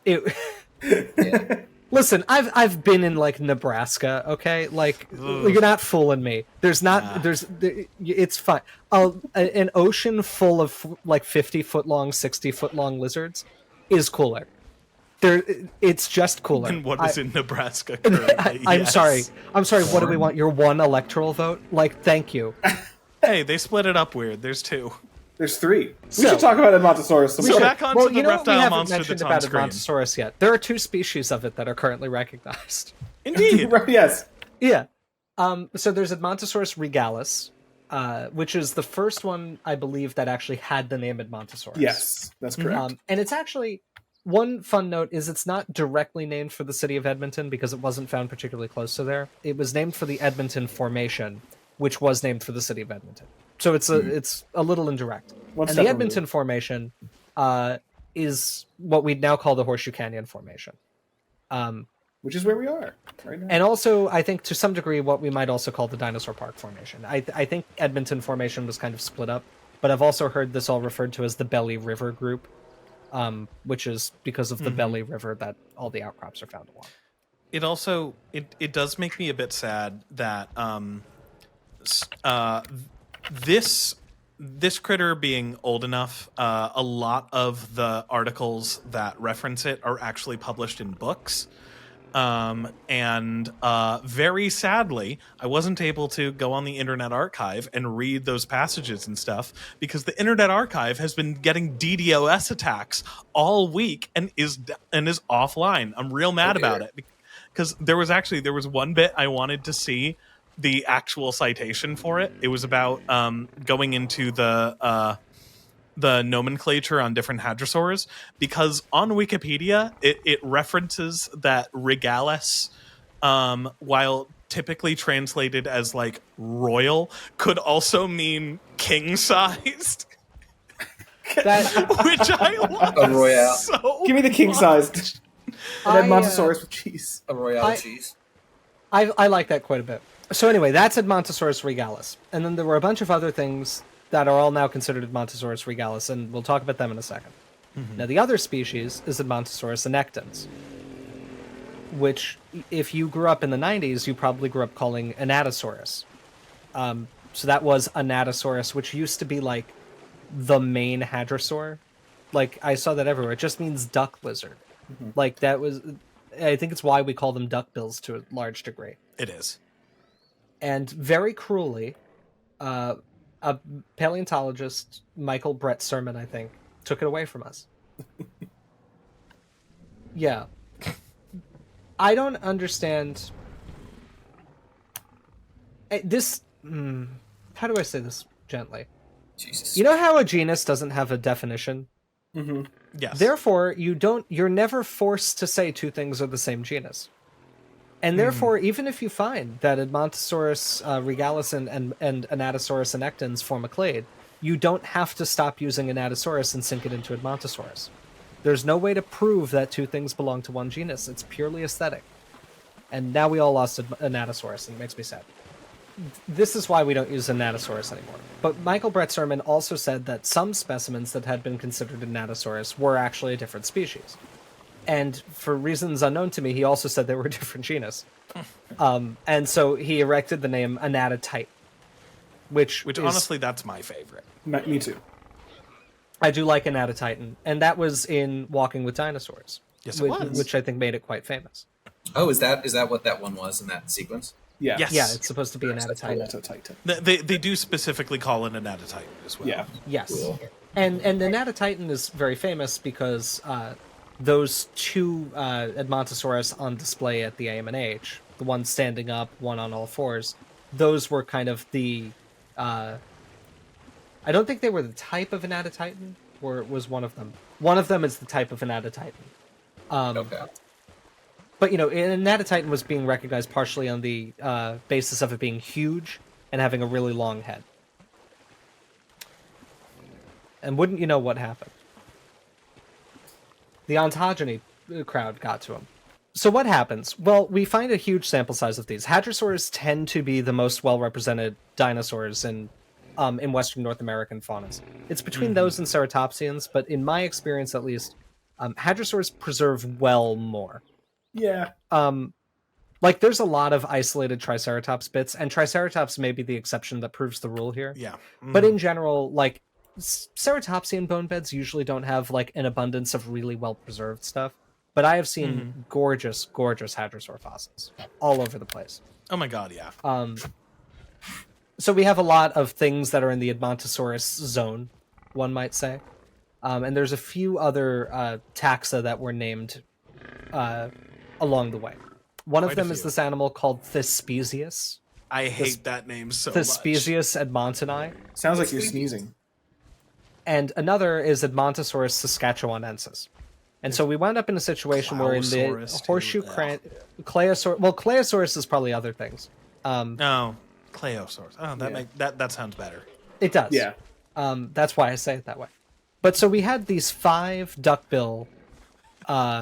Yeah. Listen, I've been in like Nebraska, okay? Like you're not fooling me. It's fine. An ocean full of like 50-foot long, 60-foot long lizards is cooler. It's just cooler. And what is in Nebraska currently? I'm Yes. sorry. What do we want? Your one electoral vote? Like, thank you. Hey, they split it up weird. There's 2. There's 3. We So- should talk about Edmontosaurus. So back onto Well, the you know what we reptile haven't monster mentioned that's about on screen. Edmontosaurus yet? There are 2 species of it that are currently recognized. Indeed. Yes. Yeah. So there's Edmontosaurus regalis, which is the first one, I believe, that actually had the name Edmontosaurus. Yes, that's correct. And it's actually, one fun note is it's not directly named for the city of Edmonton because it wasn't found particularly close to there. It was named for the Edmonton Formation, which was named for the city of Edmonton. So it's a little indirect. One And step the removed. Edmonton Formation is what we now call the Horseshoe Canyon Formation. Which is where we are right now. And also, I think to some degree, what we might also call the Dinosaur Park Formation. I think Edmonton Formation was kind of split up, but I've also heard this all referred to as the Belly River Group, which is because of the Belly River that all the outcrops are found along. It also it does make me a bit sad that this critter being old enough, a lot of the articles that reference it are actually published in books. And very sadly, I wasn't able to go on the Internet Archive and read those passages and stuff because the Internet Archive has been getting DDoS attacks all week and is offline. I'm real mad about it because there was one bit I wanted to see the actual citation for it. It was about going into the nomenclature on different hadrosaurs, because on Wikipedia it references that regalis, while typically translated as like royal, could also mean king sized. Which I love. A royale. So Give me the king sized. I, Edmontosaurus with cheese. A royale cheese. I like that quite a bit. So anyway, that's Edmontosaurus regalis. And then there were a bunch of other things that are all now considered Edmontosaurus regalis, and we'll talk about them in a second. Now, the other species is Edmontosaurus annectens, which, if you grew up in the 90s, you probably grew up calling Anatosaurus. So that was Anatosaurus, which used to be, like, the main hadrosaur. Like, I saw that everywhere. It just means duck lizard. Like, that was... I think it's why we call them duckbills to a large degree. it is. And very cruelly... a paleontologist, Michael Brett Sermon, I think, took it away from us. Yeah. I don't understand... This... How do I say this gently? Jesus. You know how a genus doesn't have a definition? Yes. Therefore, you're never forced to say two things are the same genus. And therefore, even if you find that Edmontosaurus regalis and Anatosaurus annectens form a clade, you don't have to stop using Anatosaurus and sink it into Edmontosaurus. There's no way to prove that two things belong to one genus. It's purely aesthetic. And now we all lost Anatosaurus, and it makes me sad. This is why we don't use Anatosaurus anymore. But Michael Brett Sermon also said that some specimens that had been considered Anatosaurus were actually a different species. And for reasons unknown to me, he also said they were a different genus. And so he erected the name Anatotype, which is, honestly, that's my favorite. Me too. I do like Anatotitan, and that was in Walking with Dinosaurs. Yes, it was. Which I think made it quite famous. Oh, is that what that one was in that sequence? Yeah. Yes. Yeah, it's supposed to be Anatotitan. Anatotitan. They do specifically call it an anatotype as well. Yeah. Yes. Cool. And the Anatotitan is very famous because those two Edmontosaurus on display at the AMNH, the one standing up, one on all fours, those were kind of the... I don't think they were the type of Anatotitan, or it was one of them. One of them is the type of Anatotitan. Okay. But, you know, Anatotitan was being recognized partially on the basis of it being huge and having a really long head. And wouldn't you know what happened? The ontogeny crowd got to him. So what happens? Well, we find a huge sample size of these. Hadrosaurs tend to be the most well-represented dinosaurs in Western North American faunas. It's between those and ceratopsians, but in my experience at least, hadrosaurs preserve well more. Yeah. Like, there's a lot of isolated Triceratops bits, and Triceratops may be the exception that proves the rule here. Yeah. But in general, like, ceratopsian bone beds usually don't have, like, an abundance of really well-preserved stuff. But I have seen gorgeous, gorgeous hadrosaur fossils all over the place. Oh my god, yeah. So we have a lot of things that are in the Edmontosaurus zone, one might say. And there's a few other taxa that were named along the way. One of Quite a them is few. this animal called Thespesius. I hate that name so much. Thespesius edmontoni. Sounds like you're sneezing. And another is Edmontosaurus saskatchewanensis. And so we wound up in a situation where in the Claosaurus, too. horseshoe Claosaurus... Well, Claosaurus is probably other things. No. Clayosaurs. Oh, Yeah. that sounds better. It does. Yeah. That's why I say it that way. But so we had these 5 duckbill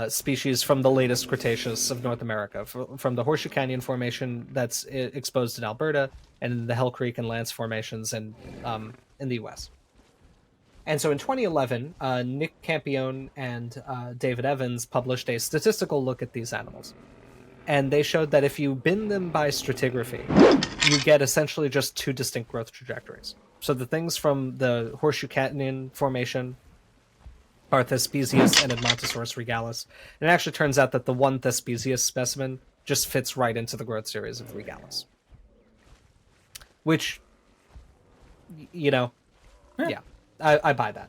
species from the latest Cretaceous of North America, from the Horseshoe Canyon Formation that's exposed in Alberta, and the Hell Creek and Lance formations in the U.S. And so in 2011, Nick Campione and David Evans published a statistical look at these animals. And they showed that if you bin them by stratigraphy, you get essentially just 2 distinct growth trajectories. So the things from the Horseshoe Canyon Formation are Thespesius and Edmontosaurus regalis. And it actually turns out that the one Thespesius specimen just fits right into the growth series of regalis. Which, yeah, I buy that.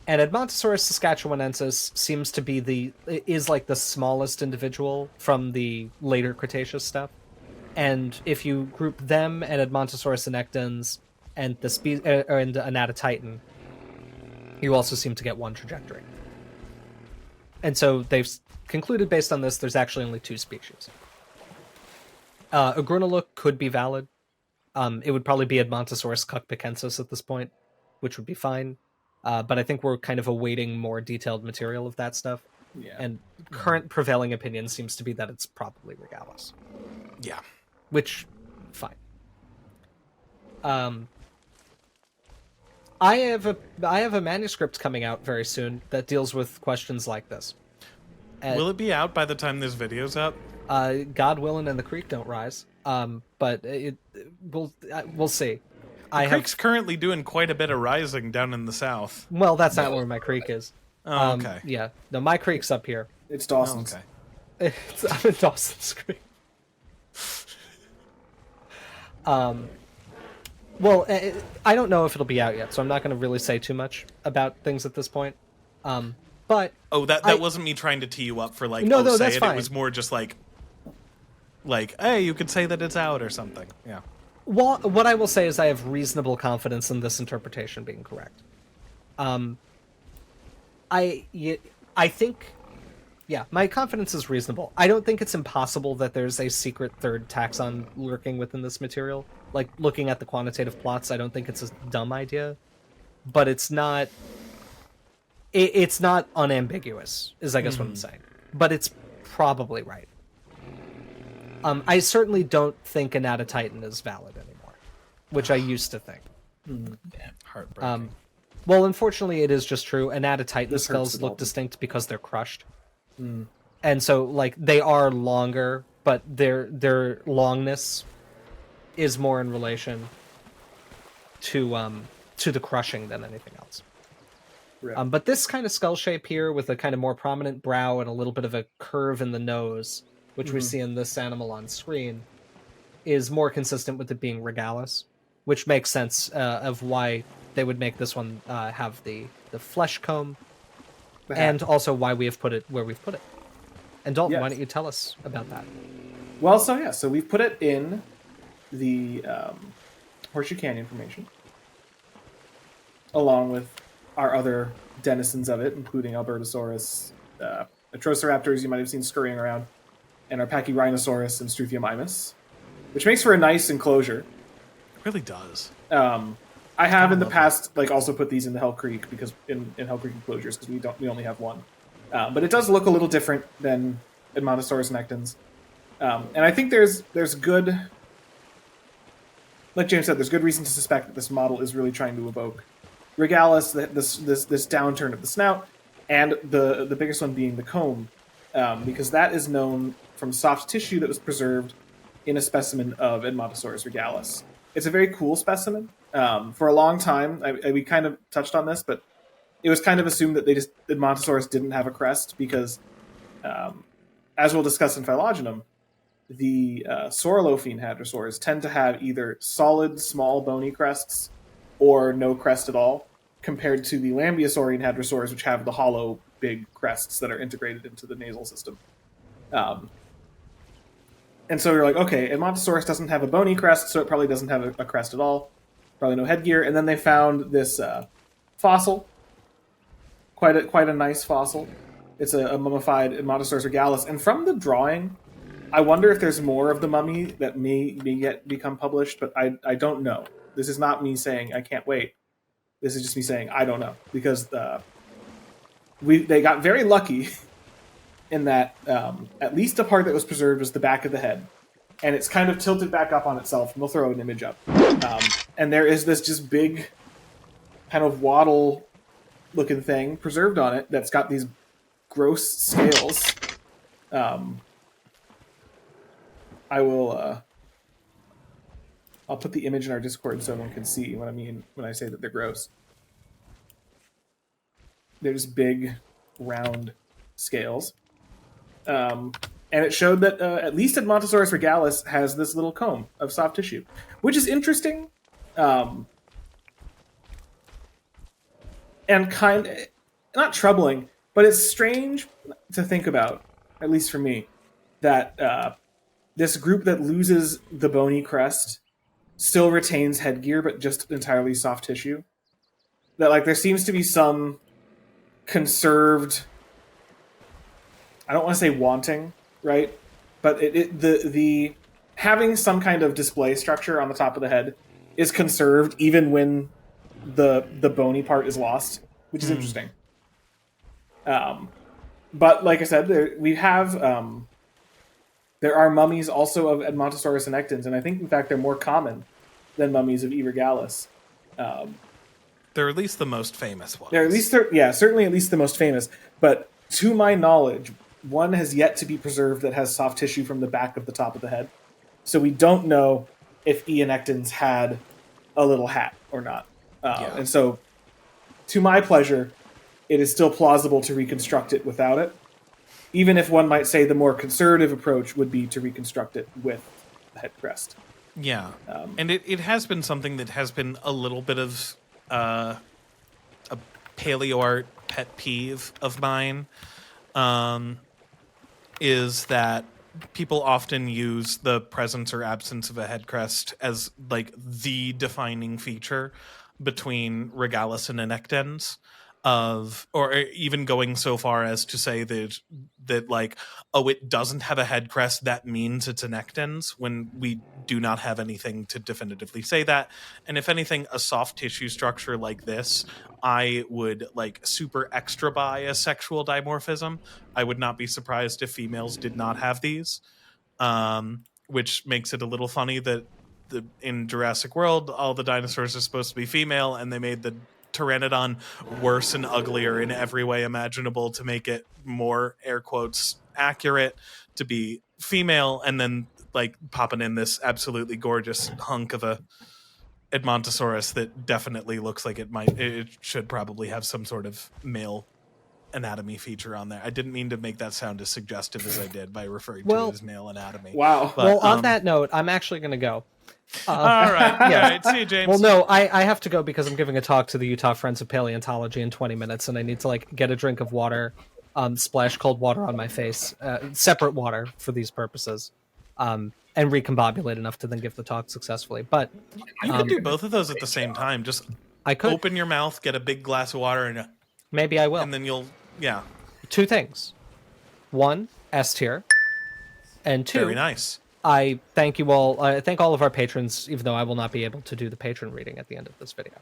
And Edmontosaurus saskatchewanensis seems to be is like the smallest individual from the later Cretaceous stuff. And if you group them and Edmontosaurus annectans and and Anatotitan, you also seem to get one trajectory. And so they've concluded based on this, there's actually only 2 species. A Grunalook could be valid. It would probably be Edmontosaurus cuckpicensis at this point, which would be fine. But I think we're kind of awaiting more detailed material of that stuff. Yeah. And current prevailing opinion seems to be that it's probably regalis. Yeah. Which, fine. I have a manuscript coming out very soon that deals with questions like this. Will it be out by the time this video's up? God willing, and the creek don't rise. But we'll see. The creek's currently doing quite a bit of rising down in the south. Well, that's not where my creek is. Oh, okay. Yeah, no, my creek's up here. It's Dawson's. Oh, okay. I'm in Dawson's Creek. Well, I don't know if it'll be out yet, so I'm not going to really say too much about things at this point. But that wasn't me trying to tee you up for like no, say that's it. fine. It was more just like hey, you could say that it's out or something. Yeah. Well, what I will say is I have reasonable confidence in this interpretation being correct. I think, yeah, my confidence is reasonable. I don't think it's impossible that there's a secret third taxon lurking within this material. Like, looking at the quantitative plots, I don't think it's a dumb idea. But it's not... It's not unambiguous, is I guess what I'm saying. But it's probably right. I certainly don't think Anatotitan is valid anymore, which I used to think. Heartbreaking. Well, unfortunately, it is just true. Anatotitan This hurts skulls the look dolphin. distinct because they're crushed. And so, like, they are longer, but their longness is more in relation to the crushing than anything else. Right. But this kind of skull shape here, with a kind of more prominent brow and a little bit of a curve in the nose, which we see in this animal on screen, is more consistent with it being regalis, which makes sense of why they would make this one have the flesh comb, and also why we have put it where we've put it. And Dalton, Yes. why don't you tell us about that? Well, so we've put it in the Horseshoe Canyon Formation, along with our other denizens of it, including Albertosaurus, Atroceraptors you might have seen scurrying around, and our Pachyrhinosaurus and Struthiomimus, which makes for a nice enclosure. It really does. I have in the past also put these in the Hell Creek because in Hell Creek enclosures because we only have one, but it does look a little different than Edmontosaurus nectans, and I think there's good, like James said, there's good reason to suspect that this model is really trying to evoke regalis, this downturn of the snout, and the biggest one being the comb, because that is known from soft tissue that was preserved in a specimen of Edmontosaurus regalis. It's a very cool specimen. For a long time, we kind of touched on this, but it was kind of assumed that Edmontosaurus didn't have a crest because, as we'll discuss in Phylogenum, the Saurolophine hadrosaurs tend to have either solid, small, bony crests or no crest at all, compared to the Lambeosaurian hadrosaurs, which have the hollow, big crests that are integrated into the nasal system. And so you're like, okay, Edmontosaurus doesn't have a bony crest, so it probably doesn't have a crest at all. Probably no headgear. And then they found this fossil, quite a nice fossil. It's a mummified Edmontosaurus regalis. And from the drawing, I wonder if there's more of the mummy that may yet become published, but I don't know. This is not me saying I can't wait. This is just me saying I don't know, because they got very lucky in that at least the part that was preserved was the back of the head, and it's kind of tilted back up on itself. And we'll throw an image up, and there is this just big kind of waddle-looking thing preserved on it that's got these gross scales. I'll put the image in our Discord so everyone can see what I mean when I say that they're gross. They're just big, round scales. And it showed that at least Edmontosaurus regalis has this little comb of soft tissue, which is interesting. And kind of, not troubling, but it's strange to think about, at least for me, that this group that loses the bony crest still retains headgear, but just entirely soft tissue. That, like, there seems to be some conserved, I don't want to say wanting, right? But the having some kind of display structure on the top of the head is conserved even when the bony part is lost, which is interesting. But like I said, there are mummies also of Edmontosaurus annectens, and I think in fact they're more common than mummies of E. regalis. They're at least the most famous ones. Certainly at least the most famous. But to my knowledge, one has yet to be preserved that has soft tissue from the back of the top of the head. So we don't know if E. annectens had a little hat or not. And so, to my pleasure, it is still plausible to reconstruct it without it. Even if one might say the more conservative approach would be to reconstruct it with the head crest. Yeah. And it has been something that has been a little bit of a paleo art pet peeve of mine, is that people often use the presence or absence of a head crest as like the defining feature between regalis and annectens, or even going so far as to say that like, oh, it doesn't have a head crest, that means it's annectens, when we do not have anything to definitively say that. And if anything, a soft tissue structure like this, I would like super extra buy as sexual dimorphism. I would not be surprised if females did not have these, which makes it a little funny that in Jurassic World, all the dinosaurs are supposed to be female, and they made the Pteranodon worse and uglier in every way imaginable to make it more, air quotes, accurate to be female, and then like popping in this absolutely gorgeous hunk of a Edmontosaurus that definitely looks like it should probably have some sort of male anatomy feature on there. I didn't mean to make that sound as suggestive as I did by referring to it as male anatomy. Wow. But, on that note, I'm actually going to go. All right. Yeah. All right. See you, James. Well, no, I have to go because I'm giving a talk to the Utah Friends of Paleontology in 20 minutes, and I need to like get a drink of water, splash cold water on my face, separate water for these purposes, and recombobulate enough to then give the talk successfully. But you could do both of those at the same time. Just I could open your mouth, get a big glass of water, and maybe I will. And then you'll, yeah. Two things. One, S tier, and two, very nice. I thank you all. I thank all of our patrons, even though I will not be able to do the patron reading at the end of this video.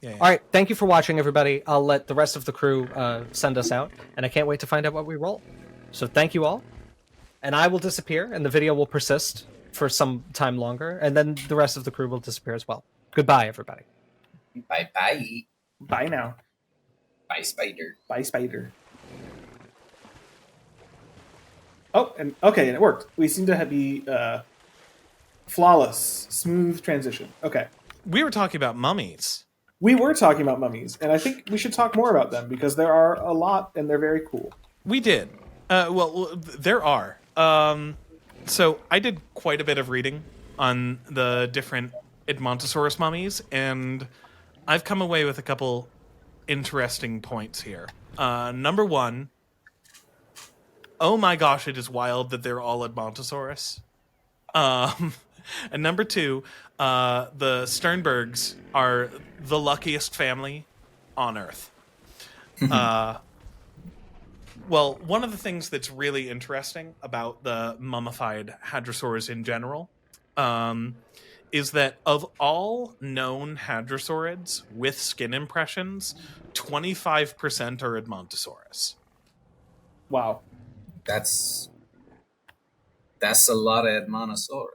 Yeah. All right, thank you for watching, everybody. I'll let the rest of the crew send us out, and I can't wait to find out what we roll. So thank you all, and I will disappear, and the video will persist for some time longer, and then the rest of the crew will disappear as well. Goodbye, everybody. Bye-bye. Bye now. Bye, spider. Bye, spider. Oh, and okay, and it worked. We seem to be flawless, smooth transition. Okay. We were talking about mummies. We were talking about mummies, and I think we should talk more about them because there are a lot, and they're very cool. We did. Well, there are. So I did quite a bit of reading on the different Edmontosaurus mummies, and I've come away with a couple interesting points here. Number one, oh my gosh, it is wild that they're all Edmontosaurus. And number two, the Sternbergs are the luckiest family on Earth. Well, one of the things that's really interesting about the mummified hadrosaurs in general is that of all known hadrosaurids with skin impressions, 25% are Edmontosaurus. Wow. That's a lot of Edmontosaurus.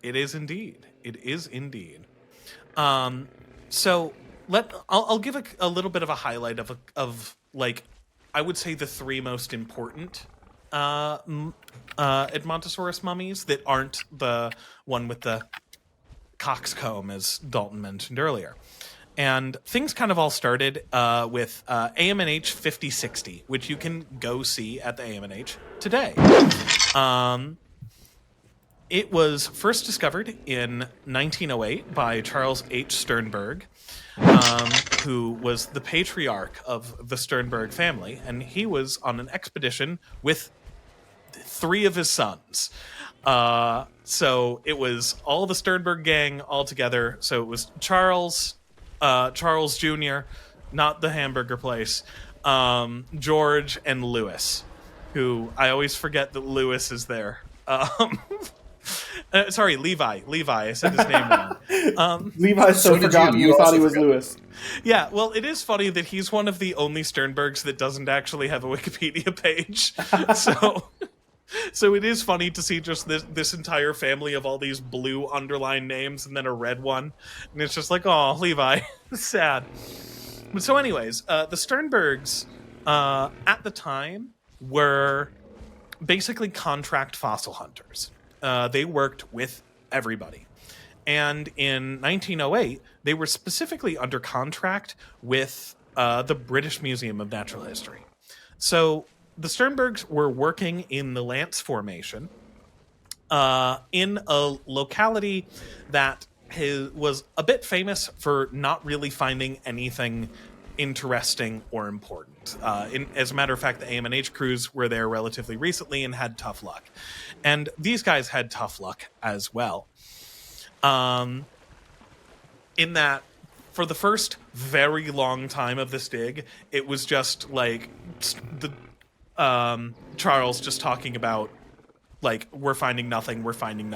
It is indeed. It is indeed. So I'll give a little bit of a highlight of like, I would say the three most important Edmontosaurus mummies that aren't the one with the coxcomb, as Dalton mentioned earlier. And things kind of all started with AMNH 5060, which you can go see at the AMNH today. It was first discovered in 1908 by Charles H. Sternberg, who was the patriarch of the Sternberg family, and he was on an expedition with three of his sons. So it was all the Sternberg gang all together. So it was Charles Jr., not the hamburger place, George, and Louis, who I always forget that Louis is there. Sorry, Levi. I said his name wrong. Levi's so forgotten. You thought he was Louis. Yeah, well, it is funny that he's one of the only Sternbergs that doesn't actually have a Wikipedia page. So it is funny to see just this entire family of all these blue underlined names and then a red one. And it's just like, oh, Levi. Sad. But so anyways, the Sternbergs at the time were basically contract fossil hunters. They worked with everybody. And in 1908, they were specifically under contract with the British Museum of Natural History. So the Sternbergs were working in the Lance Formation in a locality that was a bit famous for not really finding anything interesting or important. As a matter of fact, the AMNH crews were there relatively recently and had tough luck. And these guys had tough luck as well. In that, for the first very long time of this dig, it was just like the Charles just talking about, like, we're finding nothing. And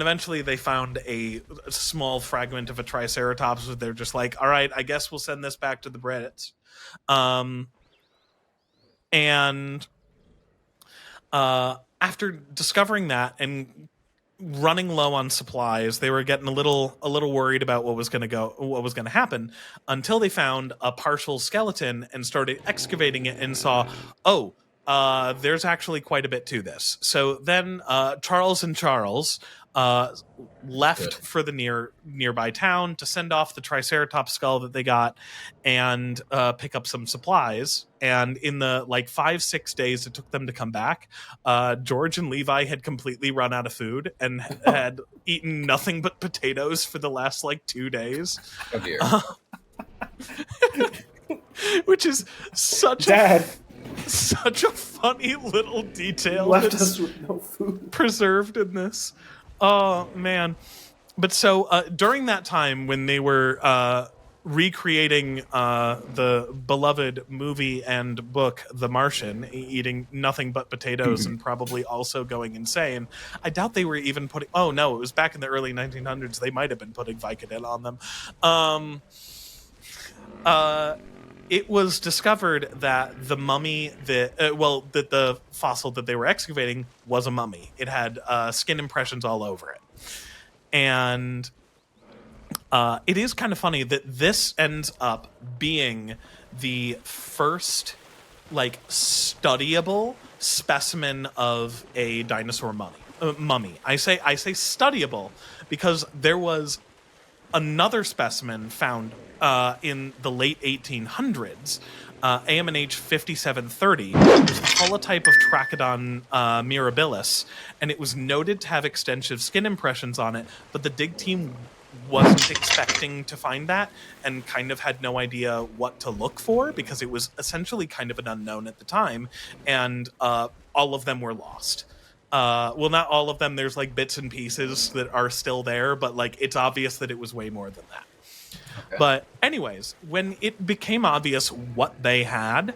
eventually they found a small fragment of a Triceratops where they're just like, all right, I guess we'll send this back to the Brits. After discovering that and running low on supplies, they were getting a little worried about what was going to happen, until they found a partial skeleton and started excavating it and saw, there's actually quite a bit to this. So then Charles left for the nearby town to send off the Triceratops skull that they got and pick up some supplies. And in the 5-6 days it took them to come back, George and Levi had completely run out of food and had eaten nothing but potatoes for the last 2 days. Oh dear. Which is such a funny little detail. You left us with no food preserved in this. Oh man. But so during that time when they were recreating the beloved movie and book The Martian, eating nothing but potatoes and probably also going insane, I doubt they were even putting, it was back in the early 1900s, they might have been putting Vicodin on them. It was discovered that the mummy that the fossil that they were excavating was a mummy. It had skin impressions all over it. And it is kind of funny that this ends up being the first studyable specimen of a dinosaur mummy. I say studyable because there was another specimen found in the late 1800s, AMNH 5730, was the holotype of Trachodon mirabilis, and it was noted to have extensive skin impressions on it, but the dig team wasn't expecting to find that and kind of had no idea what to look for because it was essentially kind of an unknown at the time, and all of them were lost. Well, not all of them. There's bits and pieces that are still there, but it's obvious that it was way more than that. Okay. But anyways, when it became obvious what they had,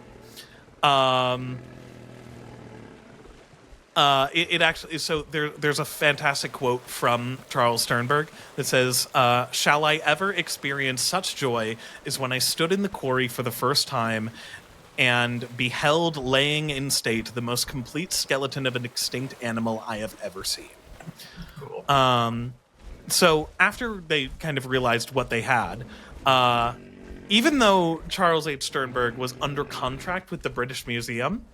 It actually, so there's a fantastic quote from Charles Sternberg that says, "Shall I ever experience such joy as when I stood in the quarry for the first time and beheld laying in state the most complete skeleton of an extinct animal I have ever seen." Cool. So after they kind of realized what they had, even though Charles H. Sternberg was under contract with the British Museum,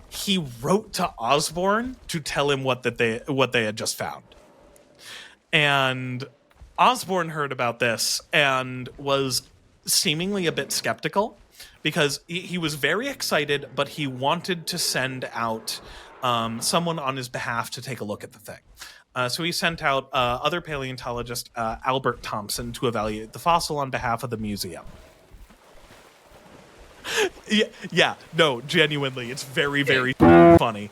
he wrote to Osborne to tell him what they had just found. And Osborne heard about this and was seemingly a bit skeptical because he was very excited, but he wanted to send out someone on his behalf to take a look at the thing. So he sent out other paleontologist Albert Thompson to evaluate the fossil on behalf of the museum. Yeah, no, genuinely, it's very, very funny.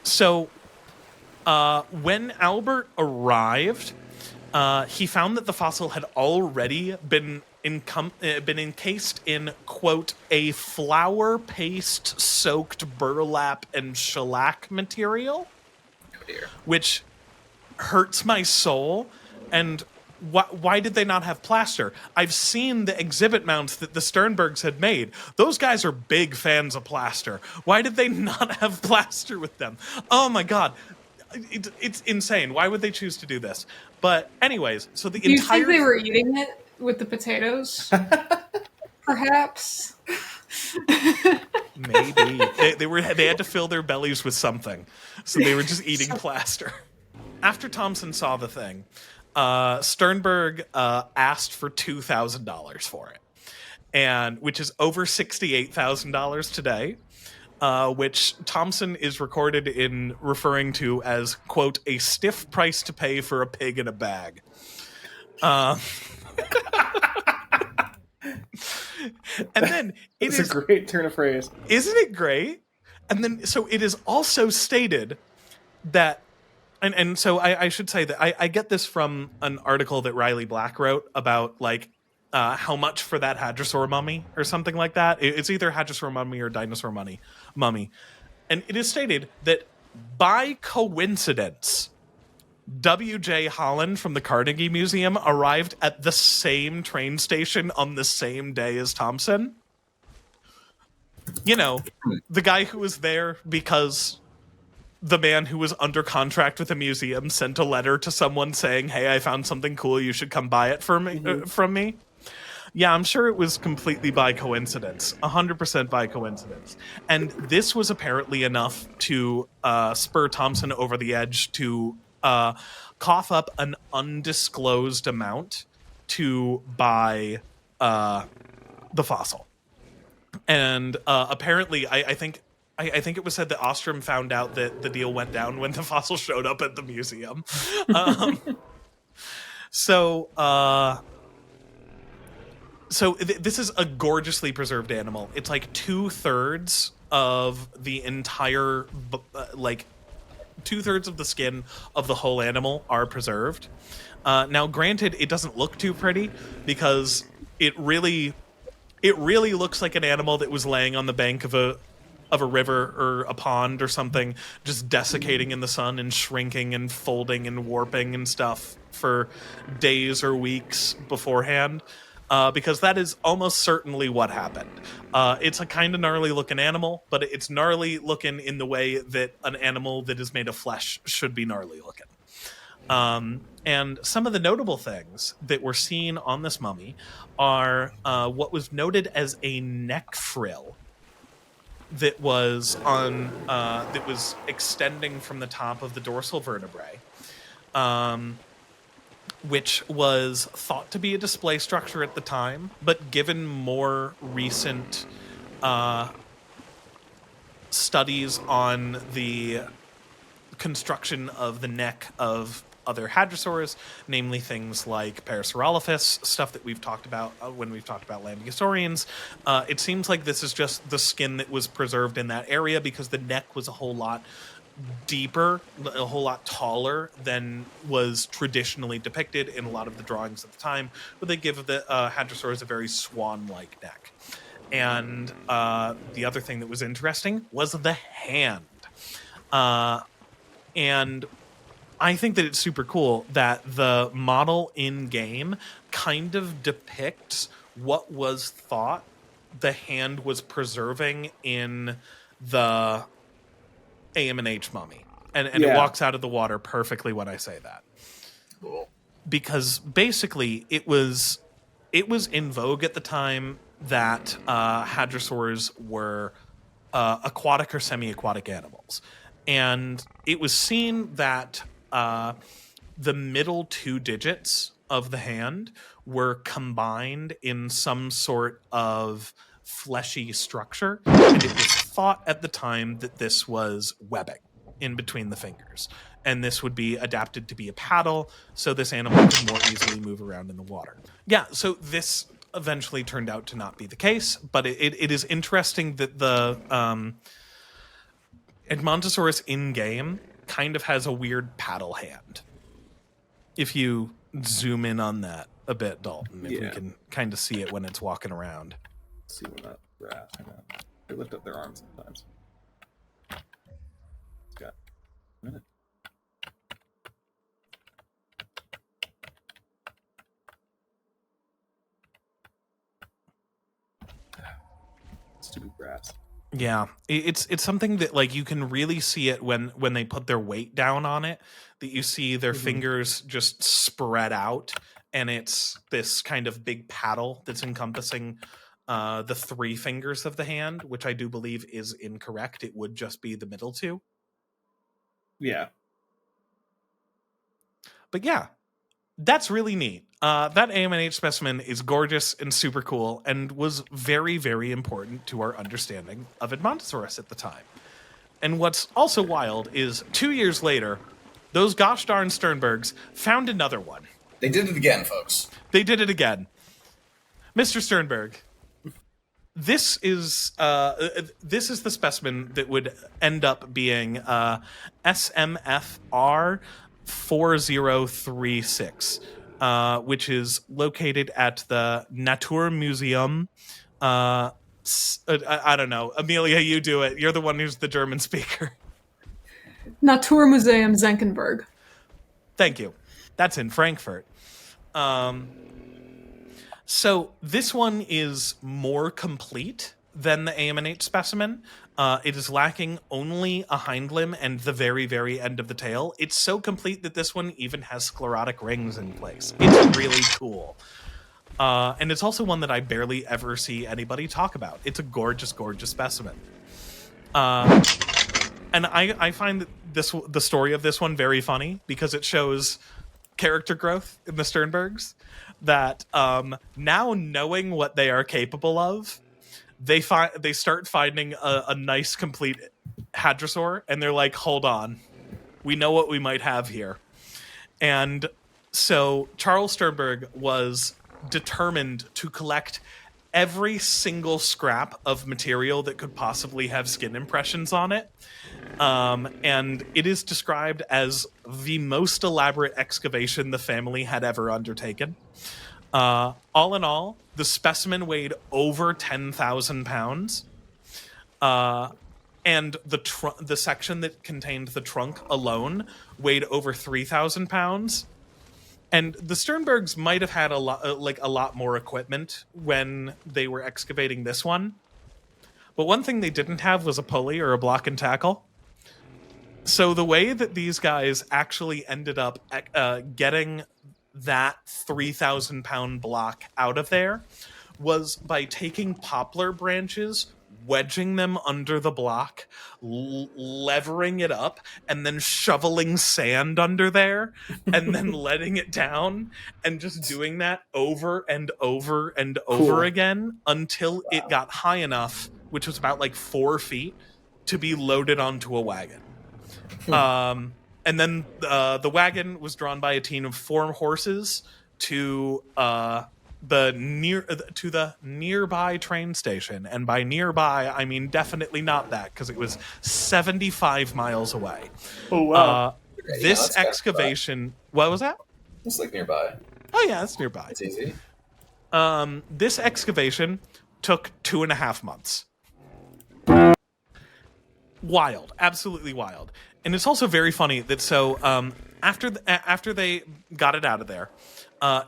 So when Albert arrived, he found that the fossil had already been encased in, quote, a flour paste soaked burlap and shellac material, which hurts my soul. And why did they not have plaster? I've seen the exhibit mounts that the Sternbergs had made. Those guys are big fans of plaster. Why did they not have plaster with them? Oh my god. It's insane. Why would they choose to do this? But anyways, so the Do you entire... think they were eating it with the potatoes? Perhaps. Maybe. They had to fill their bellies with something. So they were just eating plaster. After Thompson saw the thing, Sternberg asked for $2,000 for it, and which is over $68,000 today, which Thompson is recorded in referring to as, quote, a stiff price to pay for a pig in a bag. And then it's a great turn of phrase. Isn't it great? And then, so it is also stated that, and so I should say that I get this from an article that Riley Black wrote about, like, how much for that hadrosaur mummy or something like that. It's either hadrosaur mummy or dinosaur mummy. And it is stated that by coincidence, W.J. Holland from the Carnegie Museum arrived at the same train station on the same day as Thompson. You know, the guy who was there because the man who was under contract with the museum sent a letter to someone saying, "Hey, I found something cool. You should come buy it from me." Yeah, I'm sure it was completely by coincidence, 100% by coincidence. And this was apparently enough to spur Thompson over the edge to cough up an undisclosed amount to buy the fossil. And apparently, I think it was said that Ostrom found out that the deal went down when the fossil showed up at the museum. This is a gorgeously preserved animal. It's like 2/3 of the entire, 2/3 of the skin of the whole animal are preserved. Now, granted, it doesn't look too pretty because it really looks like an animal that was laying on the bank of a river or a pond or something, just desiccating in the sun and shrinking and folding and warping and stuff for days or weeks beforehand. Because that is almost certainly what happened. It's a kind of gnarly looking animal, but it's gnarly looking in the way that an animal that is made of flesh should be gnarly looking. And some of the notable things that were seen on this mummy are what was noted as a neck frill that was extending from the top of the dorsal vertebrae. Which was thought to be a display structure at the time, but given more recent studies on the construction of the neck of other hadrosaurs, namely things like Parasaurolophus, stuff that we've talked about when we've talked about Lambeosaurians, it seems like this is just the skin that was preserved in that area because the neck was a whole lot deeper, a whole lot taller than was traditionally depicted in a lot of the drawings at the time, but they give the hadrosaurs a very swan-like neck. And the other thing that was interesting was the hand. And I think that it's super cool that the model in game kind of depicts what was thought the hand was preserving in the AM&H mummy. And it walks out of the water perfectly when I say that. Cool. Because basically it was in vogue at the time that hadrosaurs were aquatic or semi-aquatic animals. And it was seen that the middle 2 digits of the hand were combined in some sort of fleshy structure. And it was thought at the time that this was webbing in between the fingers. And this would be adapted to be a paddle, so this animal could more easily move around in the water. Yeah, so this eventually turned out to not be the case, but it is interesting that the Edmontosaurus in-game kind of has a weird paddle hand. If you zoom in on that a bit, Dalton, if we can kind of see it when it's walking around. Let's see when that rat. I know. They lift up their arms sometimes. It's got a minute. Stupid grass. Yeah, it's something that like you can really see it when they put their weight down on it, that you see their fingers just spread out, and it's this kind of big paddle that's encompassing the 3 fingers of the hand, which I do believe is incorrect. It would just be the middle 2. Yeah. But yeah, that's really neat. That AM&H specimen is gorgeous and super cool and was very, very important to our understanding of Edmontosaurus at the time. And what's also wild is 2 years later, those gosh darn Sternbergs found another one. They did it again, folks. They did it again. Mr. Sternberg, this is the specimen that would end up being SMFR 4036, which is located at the Naturmuseum. I don't know. Amelia, you do it. You're the one who's the German speaker. Naturmuseum Senckenberg. Thank you. That's in Frankfurt. So this one is more complete than the AM&H specimen. It is lacking only a hind limb and the very, very end of the tail. It's so complete that this one even has sclerotic rings in place. It's really cool. And it's also one that I barely ever see anybody talk about. It's a gorgeous, gorgeous specimen. And I find that the story of this one very funny because it shows character growth in the Sternbergs. That now knowing what they are capable of, they start finding a nice complete hadrosaur, and they're like, hold on, we know what we might have here. And so Charles Sternberg was determined to collect every single scrap of material that could possibly have skin impressions on it. And it is described as the most elaborate excavation the family had ever undertaken. All in all, the specimen weighed over 10,000 pounds. And the section that contained the trunk alone weighed over 3,000 pounds. And the Sternbergs might have had a lot more equipment when they were excavating this one. But one thing they didn't have was a pulley or a block and tackle. So the way that these guys actually ended up getting that 3,000 pound block out of there was by taking poplar branches, wedging them under the block, levering it up, and then shoveling sand under there, and then letting it down, and just doing that over and over and over again until it got high enough, which was about like 4 feet, to be loaded onto a wagon. And then the wagon was drawn by a team of 4 horses to the nearby train station, and by nearby I mean definitely not that, because it was 75 miles away. Oh wow! This excavation. What was that? It's like nearby. Oh yeah, it's nearby. It's easy. This excavation took 2.5 months. Wild, absolutely wild. And it's also very funny that after they got it out of there,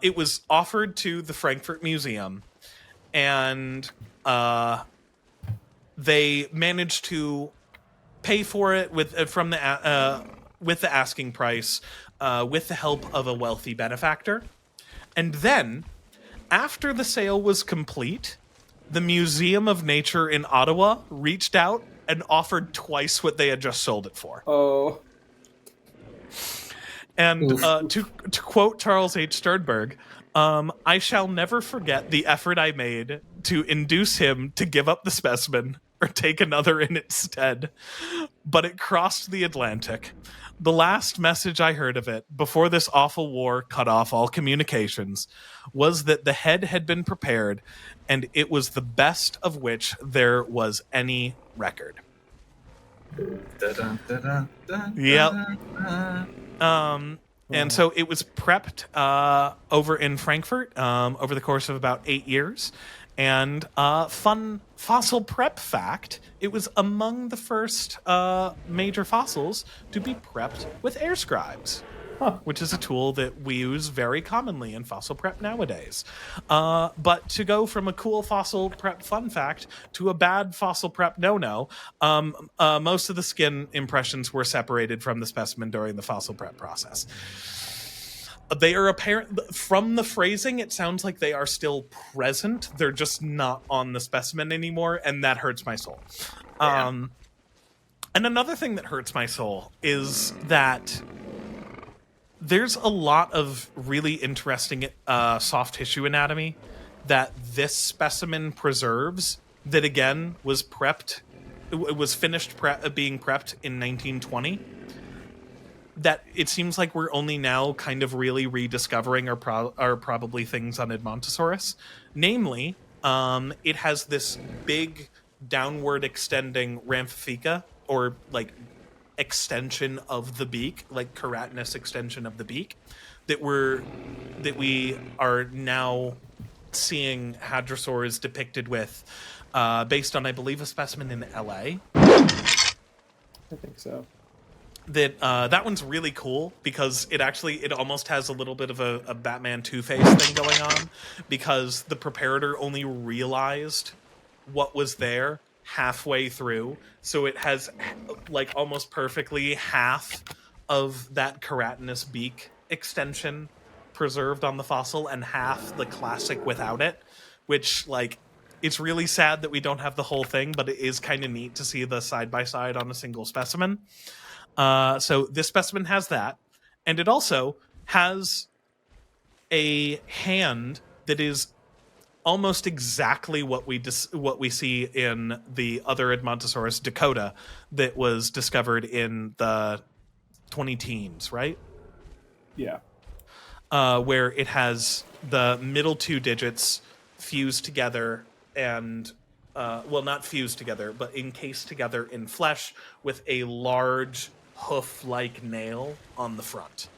it was offered to the Frankfurt Museum, and they managed to pay for it with the asking price, with the help of a wealthy benefactor. And then, after the sale was complete, the Museum of Nature in Ottawa reached out and offered twice what they had just sold it for. Oh. And to quote Charles H. Sternberg, I shall never forget the effort I made to induce him to give up the specimen or take another in its stead. But it crossed the Atlantic. The last message I heard of it, before this awful war cut off all communications, was that the head had been prepared, and it was the best of which there was any record. Yep. And so it was prepped over in Frankfurt over the course of about 8 years. And fun fossil prep fact, it was among the first major fossils to be prepped with air scribes, which is a tool that we use very commonly in fossil prep nowadays. But to go from a cool fossil prep fun fact to a bad fossil prep no-no, most of the skin impressions were separated from the specimen during the fossil prep process. They are apparent from the phrasing. It sounds like they are still present. They're just not on the specimen anymore, and that hurts my soul. Yeah. And another thing that hurts my soul is that there's a lot of really interesting soft tissue anatomy that this specimen preserves. That again was prepped. It was finished being prepped in 1920. That it seems like we're only now kind of really rediscovering are probably things on Edmontosaurus. Namely, it has this big downward extending ramifica, or like extension of the beak, like keratinous extension of the beak, that we are now seeing hadrosaurs depicted with, based on, I believe, a specimen in LA. I think so. That one's really cool because it almost has a little bit of a Batman Two-Face thing going on, because the preparator only realized what was there halfway through, so it has like almost perfectly half of that keratinous beak extension preserved on the fossil and half the classic without it, which like it's really sad that we don't have the whole thing, but it is kind of neat to see the side by side on a single specimen. So this specimen has that, and it also has a hand that is almost exactly what we see in the other Edmontosaurus, Dakota, that was discovered in the 20-teens, right? Yeah. Where it has the middle two digits fused together and not fused together, but encased together in flesh with a large hoof-like nail on the front.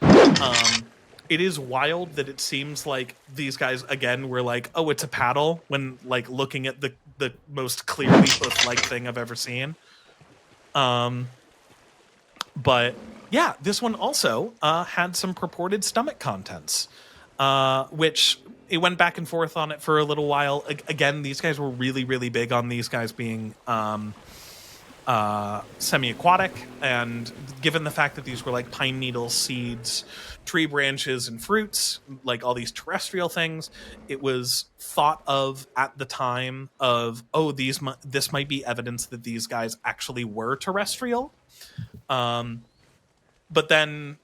It is wild that it seems like these guys, again, were like, oh, it's a paddle, when like looking at the most clearly hoof-like thing I've ever seen. But yeah, this one also had some purported stomach contents, which it went back and forth on it for a little while. Again, these guys were really, really big on these guys being semi-aquatic, and given the fact that these were like pine needles, seeds, tree branches, and fruits, like all these terrestrial things, it was thought of at the time of, oh, this might be evidence that these guys actually were terrestrial. But then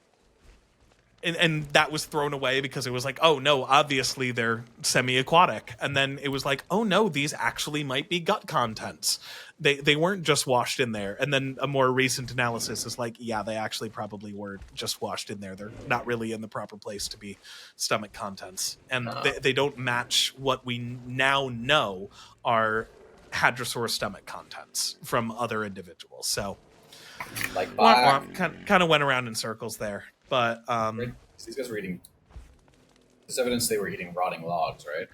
and that was thrown away because it was like, oh no, obviously they're semi-aquatic. And then it was like, oh no, these actually might be gut contents. They weren't just washed in there. And then a more recent analysis is like, yeah, they actually probably were just washed in there. They're not really in the proper place to be stomach contents. And they don't match what we now know are hadrosaur stomach contents from other individuals. So Like kind of went around in circles there. But these guys were eating. There's evidence they were eating rotting logs, right?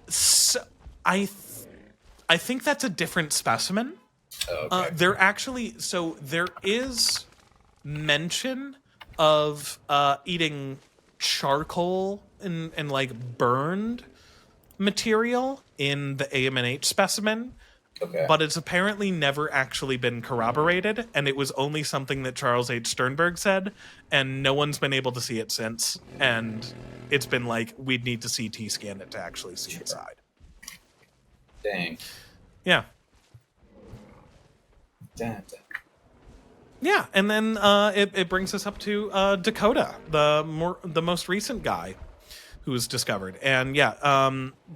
So, I think that's a different specimen. Okay. There is mention of eating charcoal and like burned material in the AMNH specimen, Okay. but it's apparently never actually been corroborated, and it was only something that Charles H. Sternberg said, and no one's been able to see it since, and it's been like, we'd need to CT scan it to actually see inside. Dang. Yeah. Damn. Yeah, and then it brings us up to Dakota, the most recent guy who was discovered. And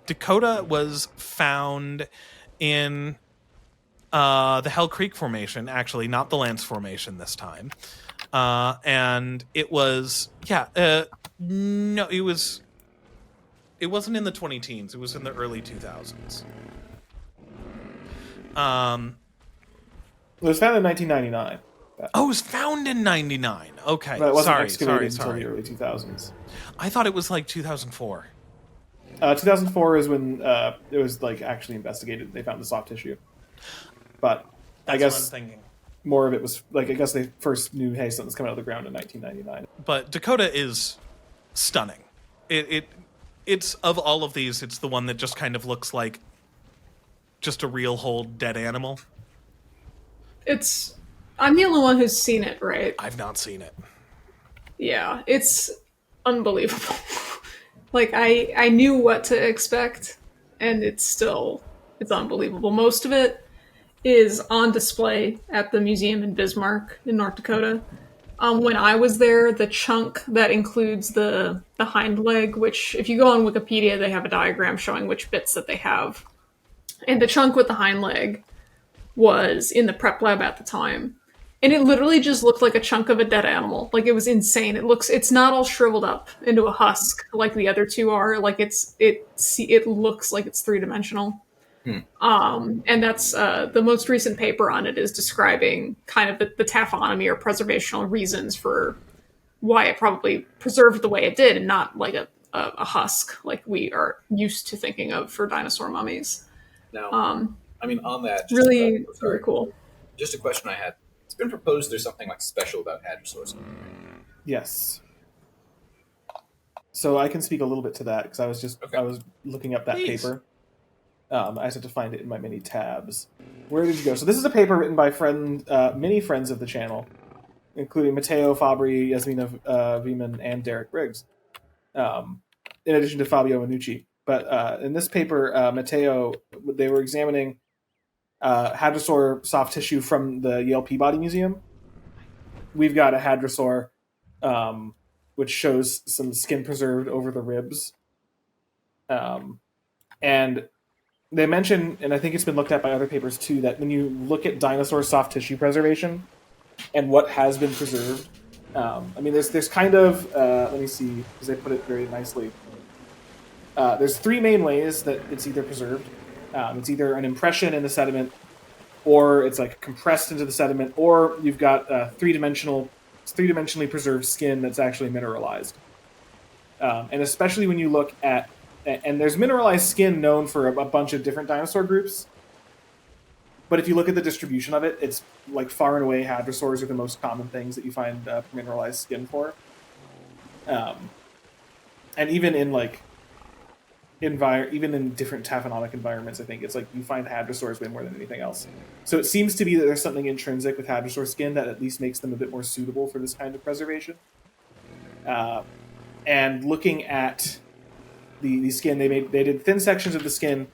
Dakota was found in the Hell Creek Formation, actually, not the Lance Formation this time. And it was, no, it wasn't in the 20-teens. It was in the early 2000s. It was found in 1999. Oh, it was found in 99. Okay, But it wasn't sorry. until the early 2000s. I thought it was like 2004. 2004 is when it was like actually investigated. They found the soft tissue. But I That's guess what I'm thinking. more of it was like, I guess they first knew, hey, something's coming out of the ground in 1999. But Dakota is stunning. It's of all of these, it's the one that just kind of looks like just a real whole dead animal. I'm the only one who's seen it, right? I've not seen it. Yeah, it's unbelievable. Like, I knew what to expect, and it's unbelievable. Most of it is on display at the museum in Bismarck in North Dakota. When I was there, the chunk that includes the hind leg, which if you go on Wikipedia, they have a diagram showing which bits that they have. And the chunk with the hind leg was in the prep lab at the time. And it literally just looked like a chunk of a dead animal. Like, it was insane. It's not all shriveled up into a husk like the other two are. Like, it looks like it's three-dimensional. And that's the most recent paper on it is describing kind of the taphonomy or preservational reasons for why it probably preserved the way it did and not like a husk like we are used to thinking of for dinosaur mummies. Now, I mean, on that, Really, very cool. Just a question I had. It's been proposed there's something like special about hadrosaurs. Yes. So I can speak a little bit to that because I was looking up that Please. paper. I just had to find it in my many tabs. Where did you go? So this is a paper written by many friends of the channel, including Matteo Fabri, Yasmina Vieman, and Derek Briggs, in addition to Fabio Manucci. But in this paper, Matteo, they were examining hadrosaur soft tissue from the Yale Peabody Museum. We've got a hadrosaur, which shows some skin preserved over the ribs. And they mention, and I think it's been looked at by other papers too, that when you look at dinosaur soft tissue preservation and what has been preserved, I mean, there's kind of, let me see, because they put it very nicely. There's three main ways that it's either preserved. It's either an impression in the sediment, or it's like compressed into the sediment, or you've got three-dimensionally preserved skin that's actually mineralized. And especially when you look at, and there's mineralized skin known for a bunch of different dinosaur groups, but if you look at the distribution of it, it's like far and away hadrosaurs are the most common things that you find mineralized skin for. And even in like even in different taphonomic environments, I think it's like you find hadrosaurs way more than anything else. So it seems to be that there's something intrinsic with hadrosaur skin that at least makes them a bit more suitable for this kind of preservation. And looking at the skin, they did thin sections of the skin,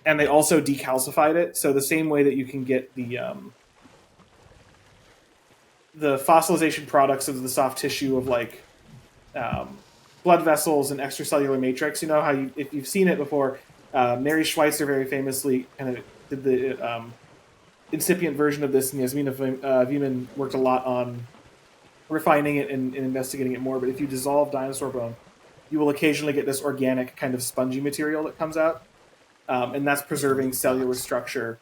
and they also decalcified it. So the same way that you can get the fossilization products of the soft tissue of like blood vessels and extracellular matrix. You know how if you've seen it before, Mary Schweitzer very famously kind of did the incipient version of this, and Yasmina Vieman worked a lot on refining it and investigating it more. But if you dissolve dinosaur bone, you will occasionally get this organic kind of spongy material that comes out, and that's preserving cellular structure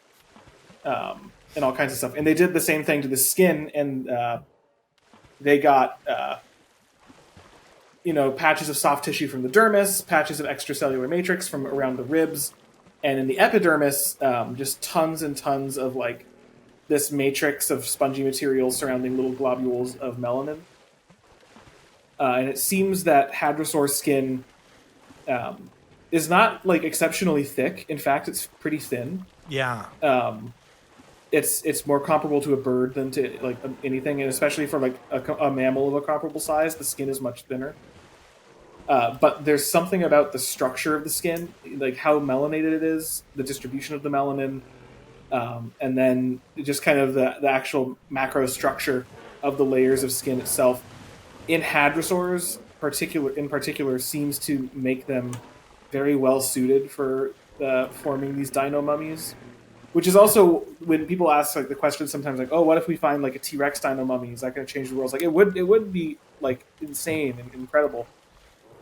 and all kinds of stuff. And they did the same thing to the skin, and they got patches of soft tissue from the dermis, patches of extracellular matrix from around the ribs, And in the epidermis, just tons and tons of like this matrix of spongy material surrounding little globules of melanin. And it seems that hadrosaur skin is not like exceptionally thick. In fact, it's pretty thin. Yeah. It's more comparable to a bird than to like anything, and especially for like a mammal of a comparable size, the skin is much thinner. But there's something about the structure of the skin, like how melanated it is, the distribution of the melanin, and then just kind of the actual macro structure of the layers of skin itself. In hadrosaurs, in particular, seems to make them very well suited for forming these dino mummies. Which is also when people ask like the question sometimes like, oh, what if we find like a T-Rex dino mummy? Is that going to change the world? It's like it would be like insane and incredible.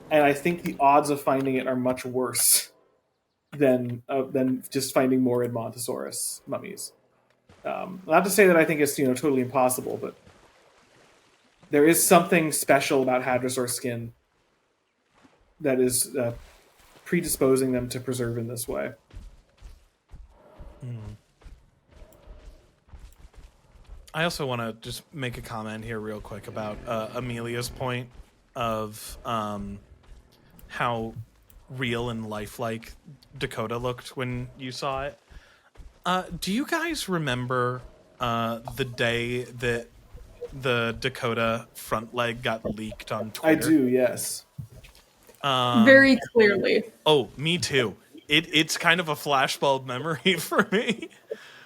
And I think the odds of finding it are much worse than just finding more Edmontosaurus mummies. Not to say that I think it's totally impossible, but there is something special about hadrosaur skin that is predisposing them to preserve in this way. I also want to just make a comment here real quick about Amelia's point of how real and lifelike Dakota looked when you saw it. Do you guys remember the day that the Dakota front leg got leaked on Twitter? I do, yes. Very clearly. Oh, me too. It's kind of a flashbulb memory for me.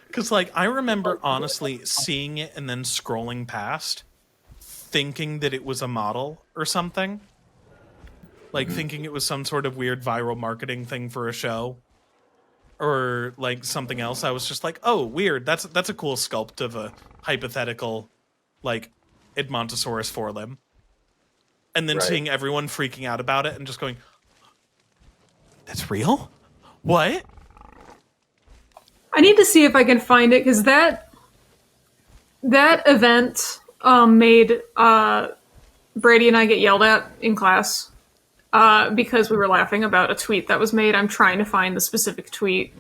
Because, like, I remember honestly seeing it and then scrolling past, thinking that it was a model or something. Like, thinking it was some sort of weird viral marketing thing for a show. Or, like, something else. I was just like, oh, weird. That's a cool sculpt of a hypothetical, like, Edmontosaurus forelimb. And then seeing everyone freaking out about it and just going, that's real? What? I need to see if I can find it, because that event made Brady and I get yelled at in class because we were laughing about a tweet that was made. I'm trying to find the specific tweet.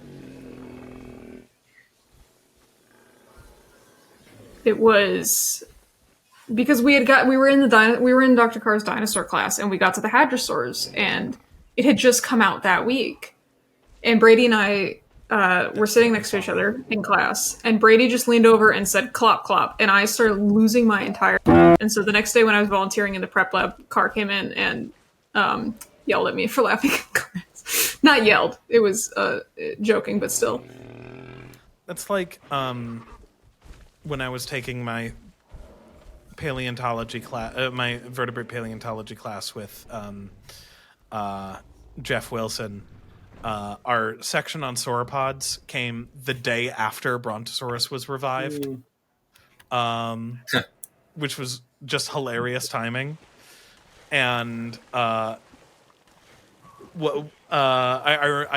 It was because we were in Dr. Carr's dinosaur class, and we got to the hadrosaurs, and it had just come out that week, and Brady and I were sitting next to each other in class, and Brady just leaned over and said "clop clop," and I started losing my entire. And so the next day, when I was volunteering in the prep lab, Carr came in and yelled at me for laughing in class. Not yelled; it was joking, but still. That's like when I was taking my paleontology class, my vertebrate paleontology class with Jeff Wilson. Our section on sauropods came the day after Brontosaurus was revived, which was just hilarious timing. And I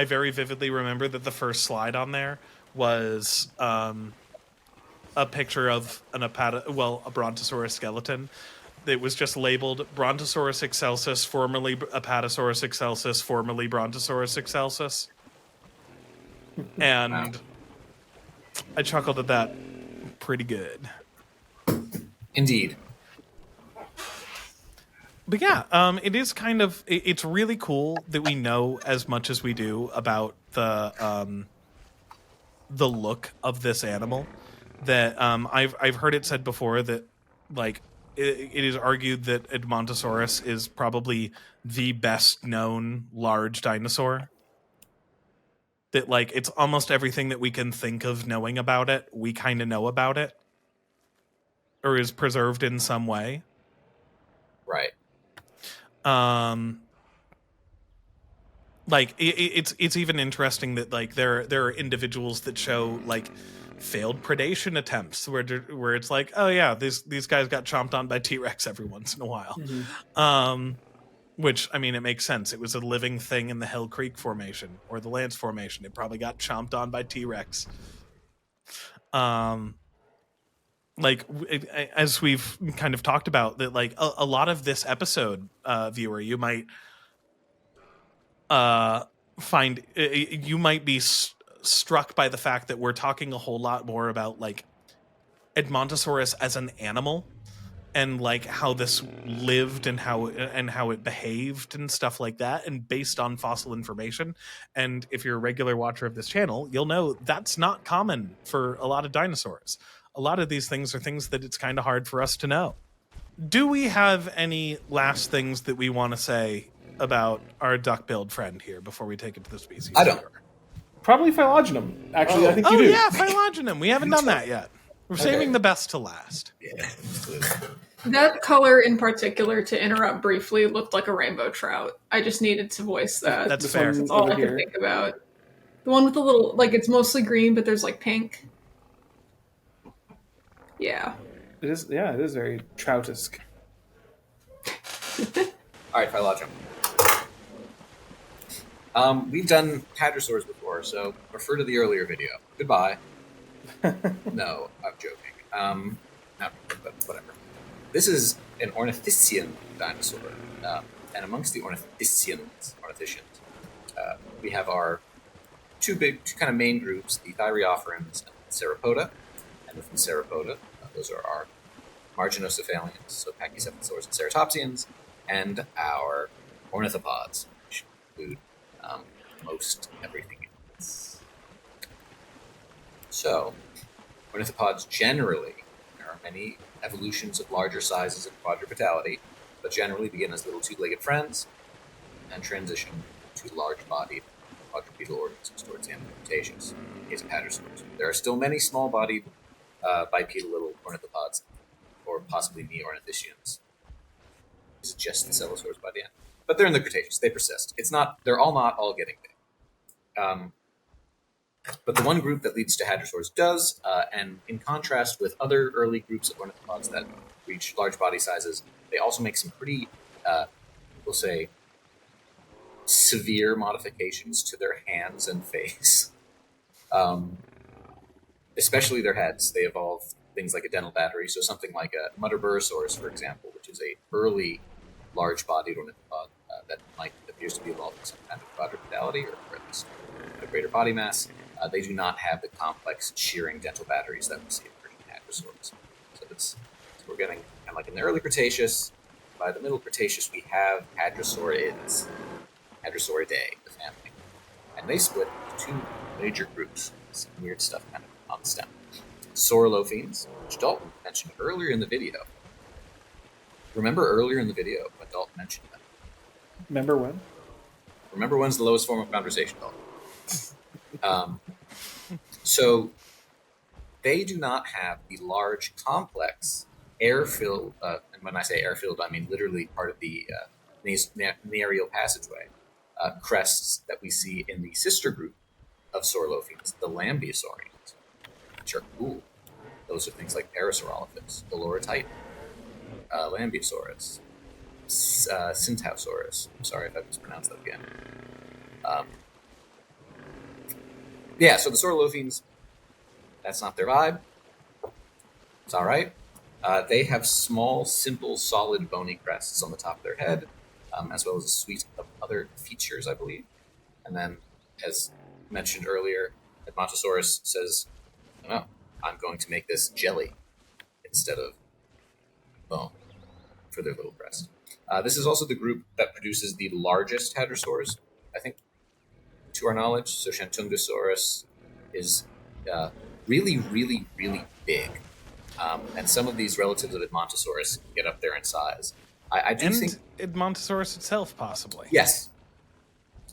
very vividly remember that the first slide on there was a picture of a Brontosaurus skeleton. It was just labeled Brontosaurus excelsus, formerly Apatosaurus excelsus, formerly Brontosaurus excelsus. And I chuckled at that pretty good. Indeed. But yeah, it is kind of, it's really cool that we know as much as we do about the look of this animal. That I've heard it said before that, like, it is argued that Edmontosaurus is probably the best known large dinosaur. That, like, it's almost everything that we can think of knowing about it, we kind of know about it. Or is preserved in some way. Right. Like, it's even interesting that, like, there are individuals that show, like, failed predation attempts where it's like, oh yeah, these guys got chomped on by T-Rex every once in a while. Mm-hmm. Which, I mean, it makes sense. It was a living thing in the Hell Creek Formation or the Lance Formation. It probably got chomped on by T-Rex. Like, as we've kind of talked about, that, like, a lot of this episode, viewer, you might find you might be struck by the fact that we're talking a whole lot more about like Edmontosaurus as an animal and like how this lived and how it behaved and stuff like that, and based on fossil information. And if you're a regular watcher of this channel, you'll know that's not common for a lot of dinosaurs. A lot of these things are things that it's kind of hard for us to know. Do we have any last things that we want to say about our duck-billed friend here before we take it to the species? I don't. Probably Phylogenum. Actually, I think you Oh do. yeah, Phylogenum. We haven't done that yet. We're saving the best to last. Yeah. That color in particular, to interrupt briefly, looked like a rainbow trout. I just needed to voice that. That's This fair. one That's all over I could here. think about. The one with the little, like, it's mostly green, but there's like pink. Yeah. It is. Yeah, it is very troutisk. All right, Phylogenum. We've done hadrosaurs before, so refer to the earlier video. Goodbye. No, I'm joking. No, but whatever. This is an ornithischian dinosaur, and amongst the ornithischians, we have our two kind of main groups: the Thyreophorans and Sauropoda. And within Sauropoda, those are our marginocephalians, so Pachycephalosaurs and Ceratopsians, and our ornithopods, which include most everything else. So, ornithopods generally, there are many evolutions of larger sizes and quadrupedality, but generally begin as little two-legged friends and transition to large-bodied quadrupedal organisms towards the end of the Cretaceous. In the case of hadrosaurs, there are still many small-bodied bipedal little ornithopods, or possibly neornithischians. This is just the celosaurs by the end. But they're in the Cretaceous. They persist. They're not all getting big. But the one group that leads to hadrosaurs does, and in contrast with other early groups of ornithopods that reach large body sizes, they also make some pretty, we'll say, severe modifications to their hands and face. Especially their heads. They evolve things like a dental battery, so something like a Mutterburasaurus, for example, which is a early large-bodied ornithopod that appears to be evolving some kind of quadrupedality, or at least a greater body mass. They do not have the complex shearing dental batteries that we see in Persian hadrosaurs. So we're getting kind of like in the early Cretaceous. By the middle Cretaceous, we have hadrosaurids, Hadrosauridae, the family, and they split into two major groups. Some weird stuff kind of on the stem. Saurolophines, which Dalton mentioned earlier in the video. Remember earlier in the video when Dalton mentioned them? Remember when? Remember when's the lowest form of conversation, Dalton? So they do not have the large, complex air-filled, and when I say air-filled, I mean literally part of the nareal passageway, crests that we see in the sister group of Saurolophines, the Lambeosaurians, which are cool. Those are things like Parasaurolophus, Dolorotitan, Lambeosaurus, Syntausaurus. I'm sorry if I mispronounced that again. So the Saurolophines, that's not their vibe. It's all right. They have small, simple, solid, bony crests on the top of their head, as well as a suite of other features, I believe. And then, as mentioned earlier, Edmontosaurus says, "No, I'm going to make this jelly instead of bone for their little crest." This is also the group that produces the largest hadrosaurs, I think, to our knowledge. So Shantungosaurus is really, really, really big. And some of these relatives of Edmontosaurus get up there in size. I do think Edmontosaurus itself, possibly. Yes.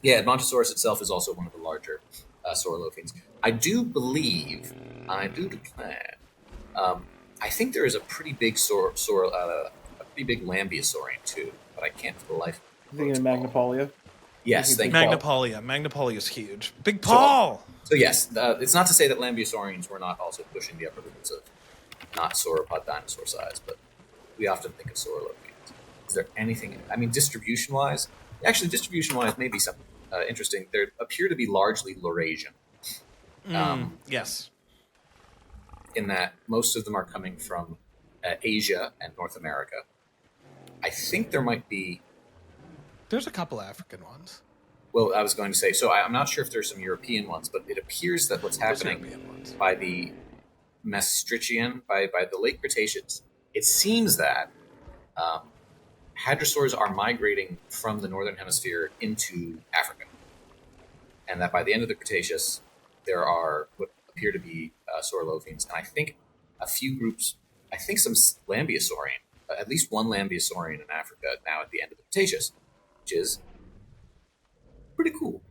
Yeah, Edmontosaurus itself is also one of the larger Saurolophines. I do believe, I do declare, I think there is a pretty big a pretty big Lambeosaurian too, but I can't for the life of me. You thinking of Magnopolia? Yes, thank you. Magnopolia. Magnopolia is huge. Big Paul! So yes, it's not to say that Lambeosaurians were not also pushing the upper limits of not sauropod dinosaur size, but we often think of Saurolophines. Is there anything, distribution-wise, maybe something interesting. They appear to be largely Laurasian. Yes. In that most of them are coming from Asia and North America. I think there might be... There's a couple African ones. Well, I was going to say, so I'm not sure if there's some European ones, but it appears that what's happening by the Maastrichtian, by the late Cretaceous, it seems that hadrosaurs are migrating from the northern hemisphere into Africa, and that by the end of the Cretaceous, there are what appear to be saurophines, and I think a few groups, I think some Lambeosaurian, at least one Lambeosaurian in Africa now at the end of the Cretaceous, which is pretty cool.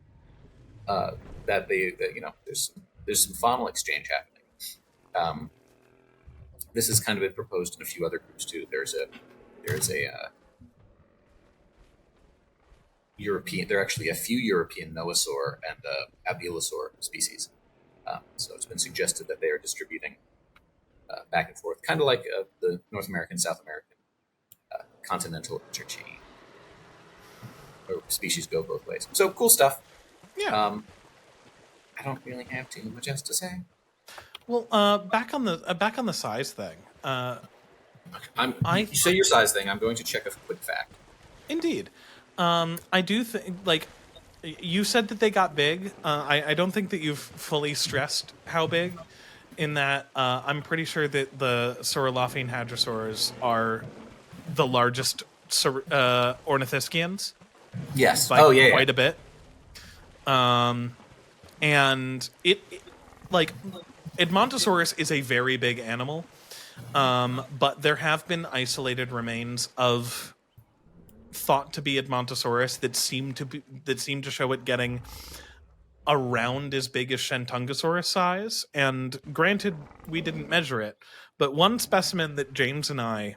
That there's some faunal exchange happening. This has kind of been proposed in a few other groups too. There's a European. There are actually a few European Noasaur and Abylosaur species. So it's been suggested that they are distributing back and forth, kind of like the North American, South American continental interchange, where species go both ways. So cool stuff. Yeah. I don't really have too much else to say. Well, back on the size thing. You say your size thing. I'm going to check a quick fact. Indeed. I do think, like, you said that they got big. I don't think that you've fully stressed how big, in that I'm pretty sure that the Saurolophine hadrosaurs are the largest ornithischians. Yes. By quite a bit. And it like, Edmontosaurus is a very big animal, but there have been isolated remains of thought to be Edmontosaurus that seem to show it getting around as big as Shentungosaurus size. And granted, we didn't measure it, but one specimen that James and I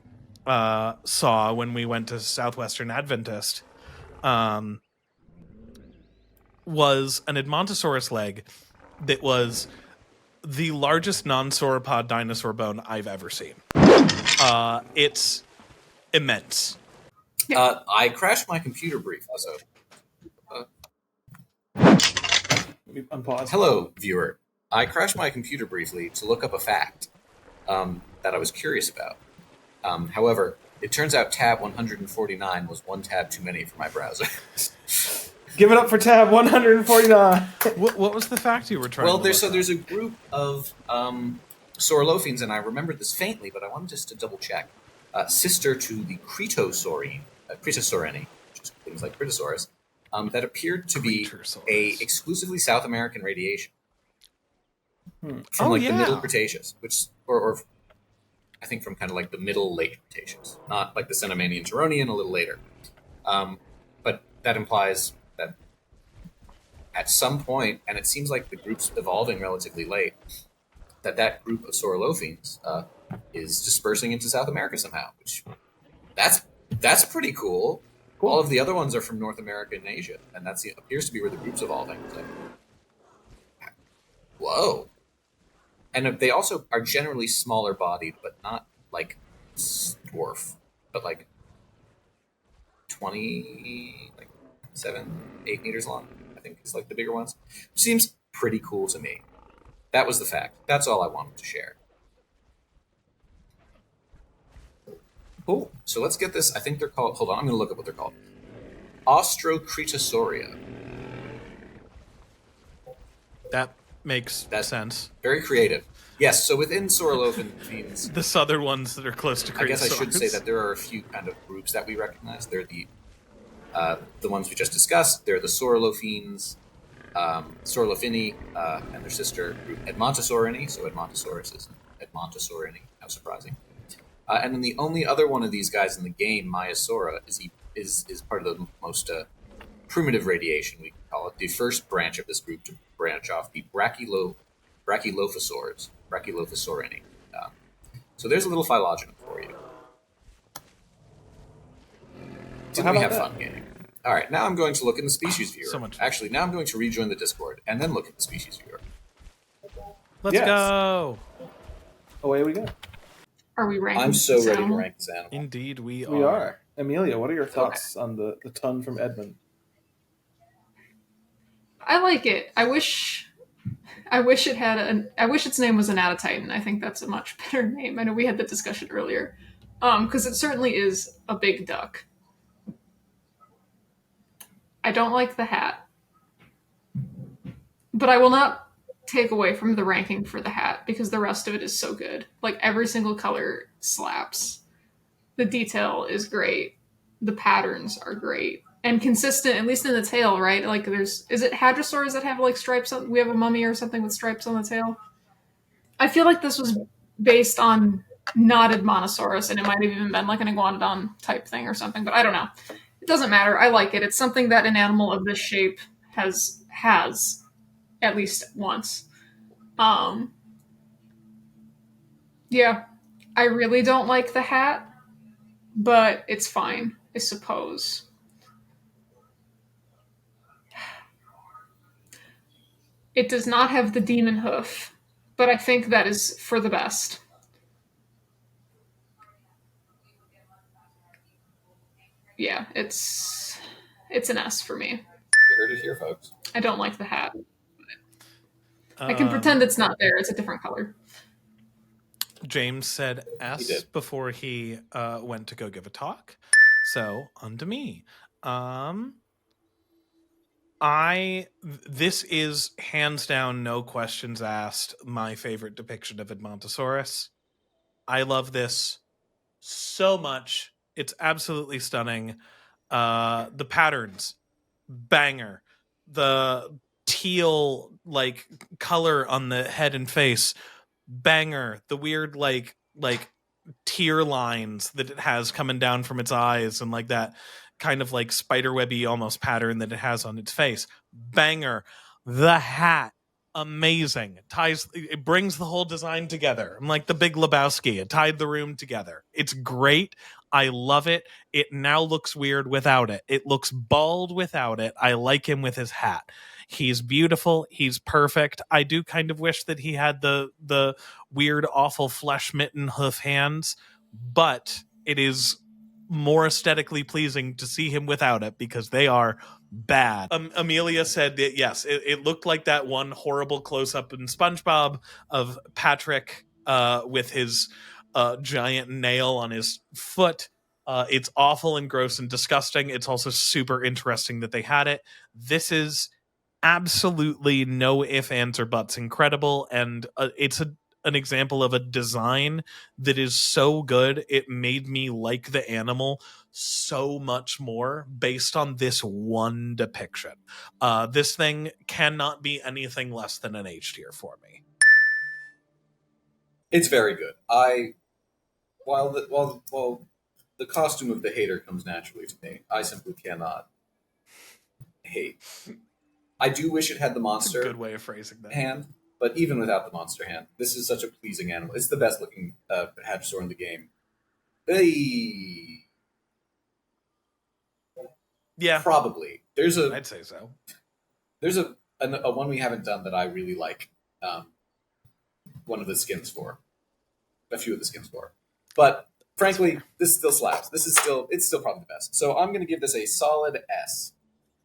saw when we went to Southwestern Adventist was an Edmontosaurus leg that was the largest non-sauropod dinosaur bone I've ever seen. It's immense. I crashed my computer briefly, so... Unpause. Hello, viewer. I crashed my computer briefly to look up a fact that I was curious about. However, it turns out tab 149 was one tab too many for my browser. Give it up for tab 149. What was the fact you were trying to look there's a group of Saurolophines, and I remembered this faintly, but I wanted just to double check. Sister to the Cretosaurini, which is things like Cretosaurus, that appeared to be a exclusively South American radiation from the Middle Cretaceous, or I think from kind of like the Middle Late Cretaceous, not like the Cenomanian Turonian, a little later. But that implies that at some point, and it seems like the group's evolving relatively late, that group of Saurolophines is dispersing into South America somehow, which that's pretty cool. All of the other ones are from North America and Asia, and appears to be where the group's evolving. So, whoa. And they also are generally smaller bodied, but not like dwarf, but like 7, 8 meters long, I think is like the bigger ones. Which seems pretty cool to me. That was the fact. That's all I wanted to share. Cool. So let's get this. I think they're called. Hold on, I'm going to look up what they're called. Ostrocretosauria. That makes sense. Very creative. Yes. So within Saurolophines, the southern ones that are close to Cretosaurus. I guess I should say that there are a few kind of groups that we recognize. They're the ones we just discussed. They're the Saurolophines, Saurolophini, and their sister group Edmontosaurini. So Edmontosaurus is Edmontosaurini. How surprising. And then the only other one of these guys in the game, Maiasaura, is part of the most primitive radiation, we can call it. The first branch of this group to branch off, the Brachylophosaurs, Brachylophosaurinae. So there's a little Phylogenum for you. Didn't we have fun gaming? All right, now I'm going to look in the species viewer. So much fun. Actually, now I'm going to rejoin the Discord and then look at the species viewer. Let's go. Away we go. Are we ranking? I'm so ready to rank this animal. Indeed, we are. We are. Amelia, what are your thoughts on the ton from Edmund? I like it. I wish its name was an Anatotitan. I think that's a much better name. I know we had that discussion earlier. Because it certainly is a big duck. I don't like the hat. But I will not take away from the ranking for the hat because the rest of it is so good. Like every single color slaps. The detail is great. The patterns are great and consistent, at least in the tail, right? Like is it hadrosaurs that have like stripes on? We have a mummy or something with stripes on the tail. I feel like this was based on not Edmontosaurus, and it might have even been like an iguanodon type thing or something, but I don't know. It doesn't matter. I like it. It's something that an animal of this shape has at least once. Yeah, I really don't like the hat, but it's fine, I suppose. It does not have the demon hoof, but I think that is for the best. Yeah, it's an S for me. You heard it here, folks. I don't like the hat. I can pretend it's not there. It's a different color. James said He S did. before he went to go give a talk. So on to me. This is hands down, no questions asked, my favorite depiction of Edmontosaurus. I love this so much. It's absolutely stunning. The patterns, banger. The teal like color on the head and face, banger. The weird like tear lines that it has coming down from its eyes and like that kind of like spiderwebby almost pattern that it has on its face, banger. The hat, amazing. It brings the whole design together. I'm like the Big Lebowski. It tied the room together. It's great. I love it. It now looks weird without it. It looks bald without it. I like him with his hat. He's beautiful. He's perfect. I do kind of wish that he had the weird, awful flesh mitten hoof hands, but it is more aesthetically pleasing to see him without it because they are bad. Amelia said that yes, it looked like that one horrible close-up in SpongeBob of Patrick with his giant nail on his foot. It's awful and gross and disgusting. It's also super interesting that they had it. This is absolutely no ifs, ands, or buts incredible, and it's an example of a design that is so good it made me like the animal so much more based on this one depiction. This thing cannot be anything less than an H tier for me. It's very good. While the costume of the hater comes naturally to me, I simply cannot hate. I do wish it had the monster Good way of phrasing that. hand, but even without the monster hand, this is such a pleasing animal. It's the best looking hadrosaur in the game. Hey. Yeah, Probably. I'd say so. There's a one we haven't done that I really like. One of the skins for. A few of the skins for. But frankly, this still slaps. It's still probably the best. So I'm going to give this a solid S.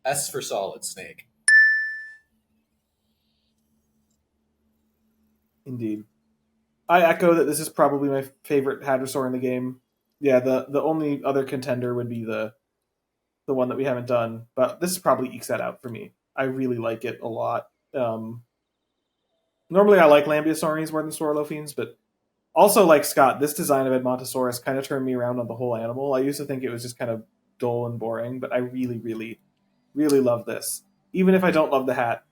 S for solid snake. Indeed. I echo that this is probably my favorite hadrosaur in the game. Yeah, the only other contender would be the one that we haven't done, but this probably ekes that out for me. I really like it a lot. Normally I like Lambeosaurines more than Saurolophines, but also like Scott, this design of Edmontosaurus kind of turned me around on the whole animal. I used to think it was just kind of dull and boring, but I really, really, really love this. Even if I don't love the hat,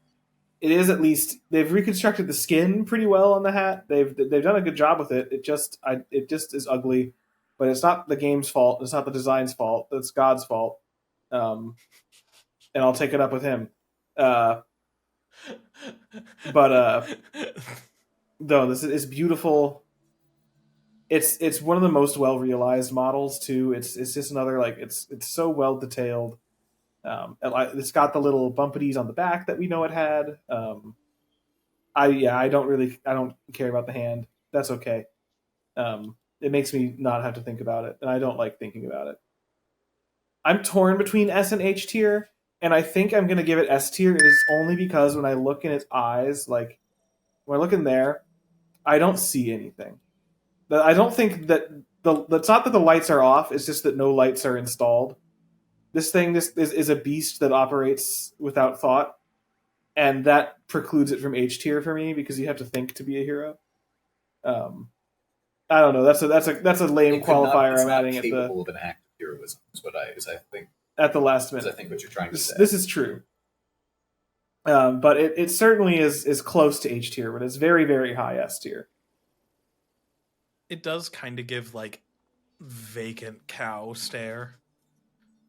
it is at least they've reconstructed the skin pretty well on the hat. They've done a good job with it. It just is ugly, but it's not the game's fault. It's not the design's fault. It's God's fault. And I'll take it up with him. But no, this is beautiful. It's one of the most well realized models too. It's just another like it's so well detailed. It's got the little bumpities on the back that we know it had. I don't care about the hand. That's okay. It makes me not have to think about it, and I don't like thinking about it. I'm torn between S and H tier, and I think I'm gonna give it S tier. It is only because when I look in its eyes, like when I look in there, I don't see anything. I don't think that it's not that the lights are off. It's just that no lights are installed. This thing is a beast that operates without thought. and that precludes it from H tier for me because you have to think to be a hero. I don't know. That's a lame qualifier It's I'm not adding at capable of an act of heroism. Is I think. at the last I minute. think what you're trying to say. This is true. But it certainly is close to H tier, but it's very, very high S tier. It does kind of give like vacant cow stare.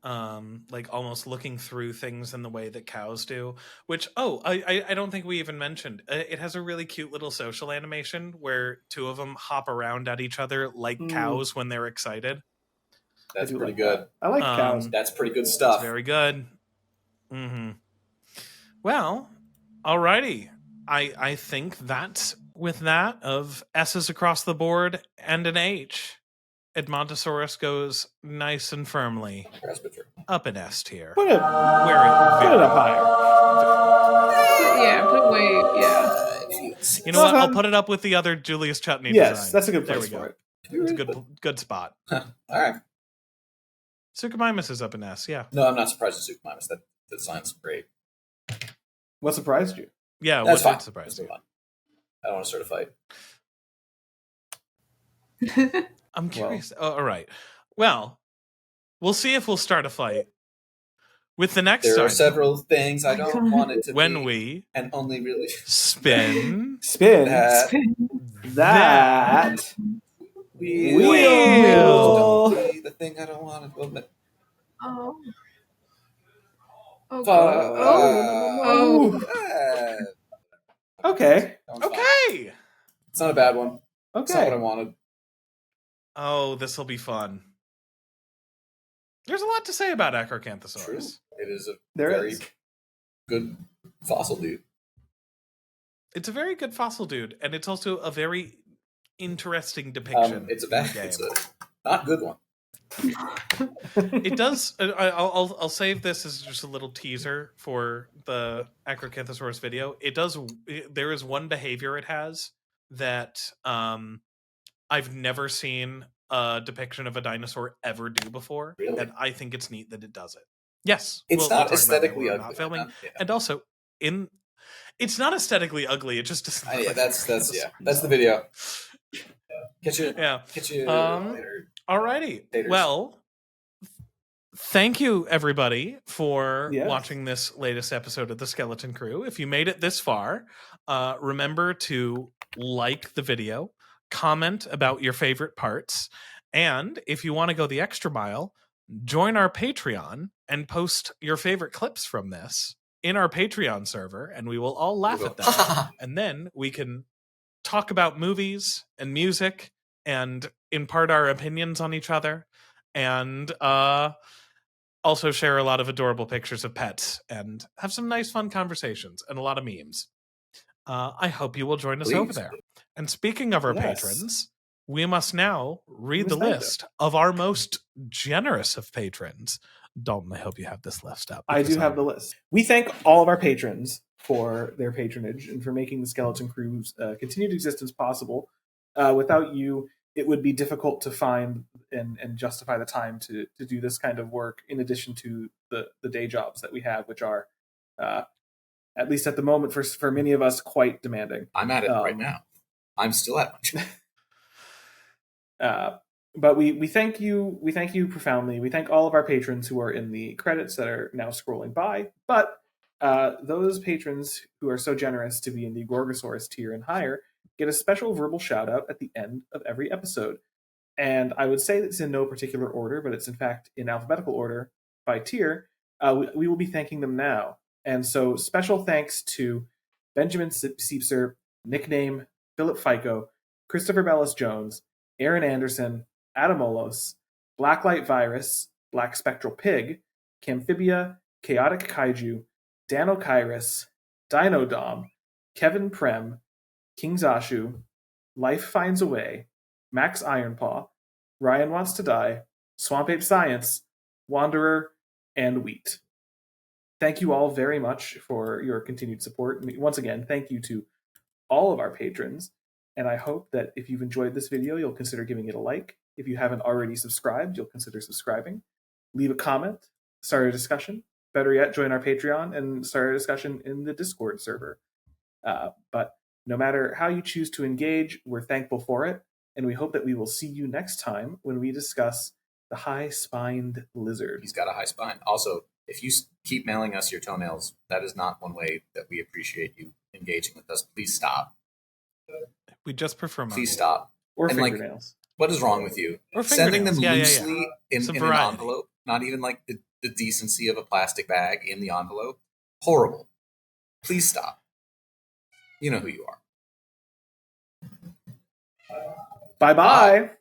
Like almost looking through things in the way that cows do, which I don't think we even mentioned. It has a really cute little social animation where two of them hop around at each other like cows when they're excited. That's pretty good. That. I like cows. That's pretty good stuff. It's very good. Well, alrighty. I think that with that of S's across the board and an H, Edmontosaurus goes nice and firmly up in S tier. Put it up higher. Yeah, put way, You know what? I'll put it up with the other Julius Chutney design. Yes, that's a good place for it. It's a good spot. All right. Suchomimus is up in S, yeah. No, I'm not surprised at Suchomimus. That design's great. What surprised you? Yeah, that's what fine. Surprised you? I don't want to start a fight. I'm curious. All right. Well, we'll see if we'll start a fight with the next. There are several things I don't want it to when be, we and only really spin that wheel. Don't be the thing I don't want to admit. Oh. Okay. Okay. It's not a bad one. Okay. It's not what I wanted. Oh, this will be fun. There's a lot to say about Acrocanthosaurus. True. It is a very good fossil dude. It's a very good fossil dude, and it's also a very interesting depiction. It's a not good one. It does. I'll save this as just a little teaser for the Acrocanthosaurus video. It does. There is one behavior it has that I've never seen a depiction of a dinosaur ever do before, and I think it's neat that it does it. Yes, it's not aesthetically ugly. Not filming, and also it's not aesthetically ugly. It just doesn't. Yeah, that's the video. Catch you later. Alrighty. Well, thank you everybody for watching this latest episode of the Skeleton Crew. If you made it this far, remember to like the video, comment about your favorite parts, and if you want to go the extra mile, join our Patreon and post your favorite clips from this in our Patreon server, and we will all laugh at them. And then we can talk about movies and music and impart our opinions on each other, and also share a lot of adorable pictures of pets and have some nice fun conversations and a lot of memes. I hope you will join us over there. And speaking of our patrons, we must now read the list of our most generous of patrons. Dalton, I hope you have this list up. I do have the list. We thank all of our patrons for their patronage and for making the Skeleton Crew's continued existence possible. Without you, it would be difficult to find and justify the time to do this kind of work, in addition to the day jobs that we have, which are, at least at the moment, for many of us, quite demanding. I'm at it right now. I'm still at it. But we thank you. We thank you profoundly. We thank all of our patrons who are in the credits that are now scrolling by. But those patrons who are so generous to be in the Gorgosaurus tier and higher get a special verbal shout out at the end of every episode. And I would say it's in no particular order, but it's in fact in alphabetical order by tier. We will be thanking them now. And so special thanks to Benjamin Siepser, nickname Philip Fico, Christopher Bellis Jones, Aaron Anderson, Adamolos, Blacklight Virus, Black Spectral Pig, Camphibia, Chaotic Kaiju, Dano Kairos, Dino Dom, Kevin Prem, King Zashu, Life Finds a Way, Max Ironpaw, Ryan Wants to Die, Swamp Ape Science, Wanderer, and Wheat. Thank you all very much for your continued support. Once again, thank you to all of our patrons, and I hope that if you've enjoyed this video, you'll consider giving it a like. If you haven't already subscribed, you'll consider subscribing. Leave a comment, start a discussion, better yet, join our Patreon and start a discussion in the Discord server. But no matter how you choose to engage, we're thankful for it, and we hope that we will see you next time when we discuss the high-spined lizard. He's got a high spine. Also, if you keep mailing us your toenails, that is not one way that we appreciate you engaging with us. Please stop. We just prefer money. Please stop. Or And, like, fingernails. What is wrong with you? Or Sending them fingernails. Yeah, loosely in an variety. envelope, not even like the decency of a plastic bag in the envelope. Horrible. Please stop. You know who you are. Bye-bye.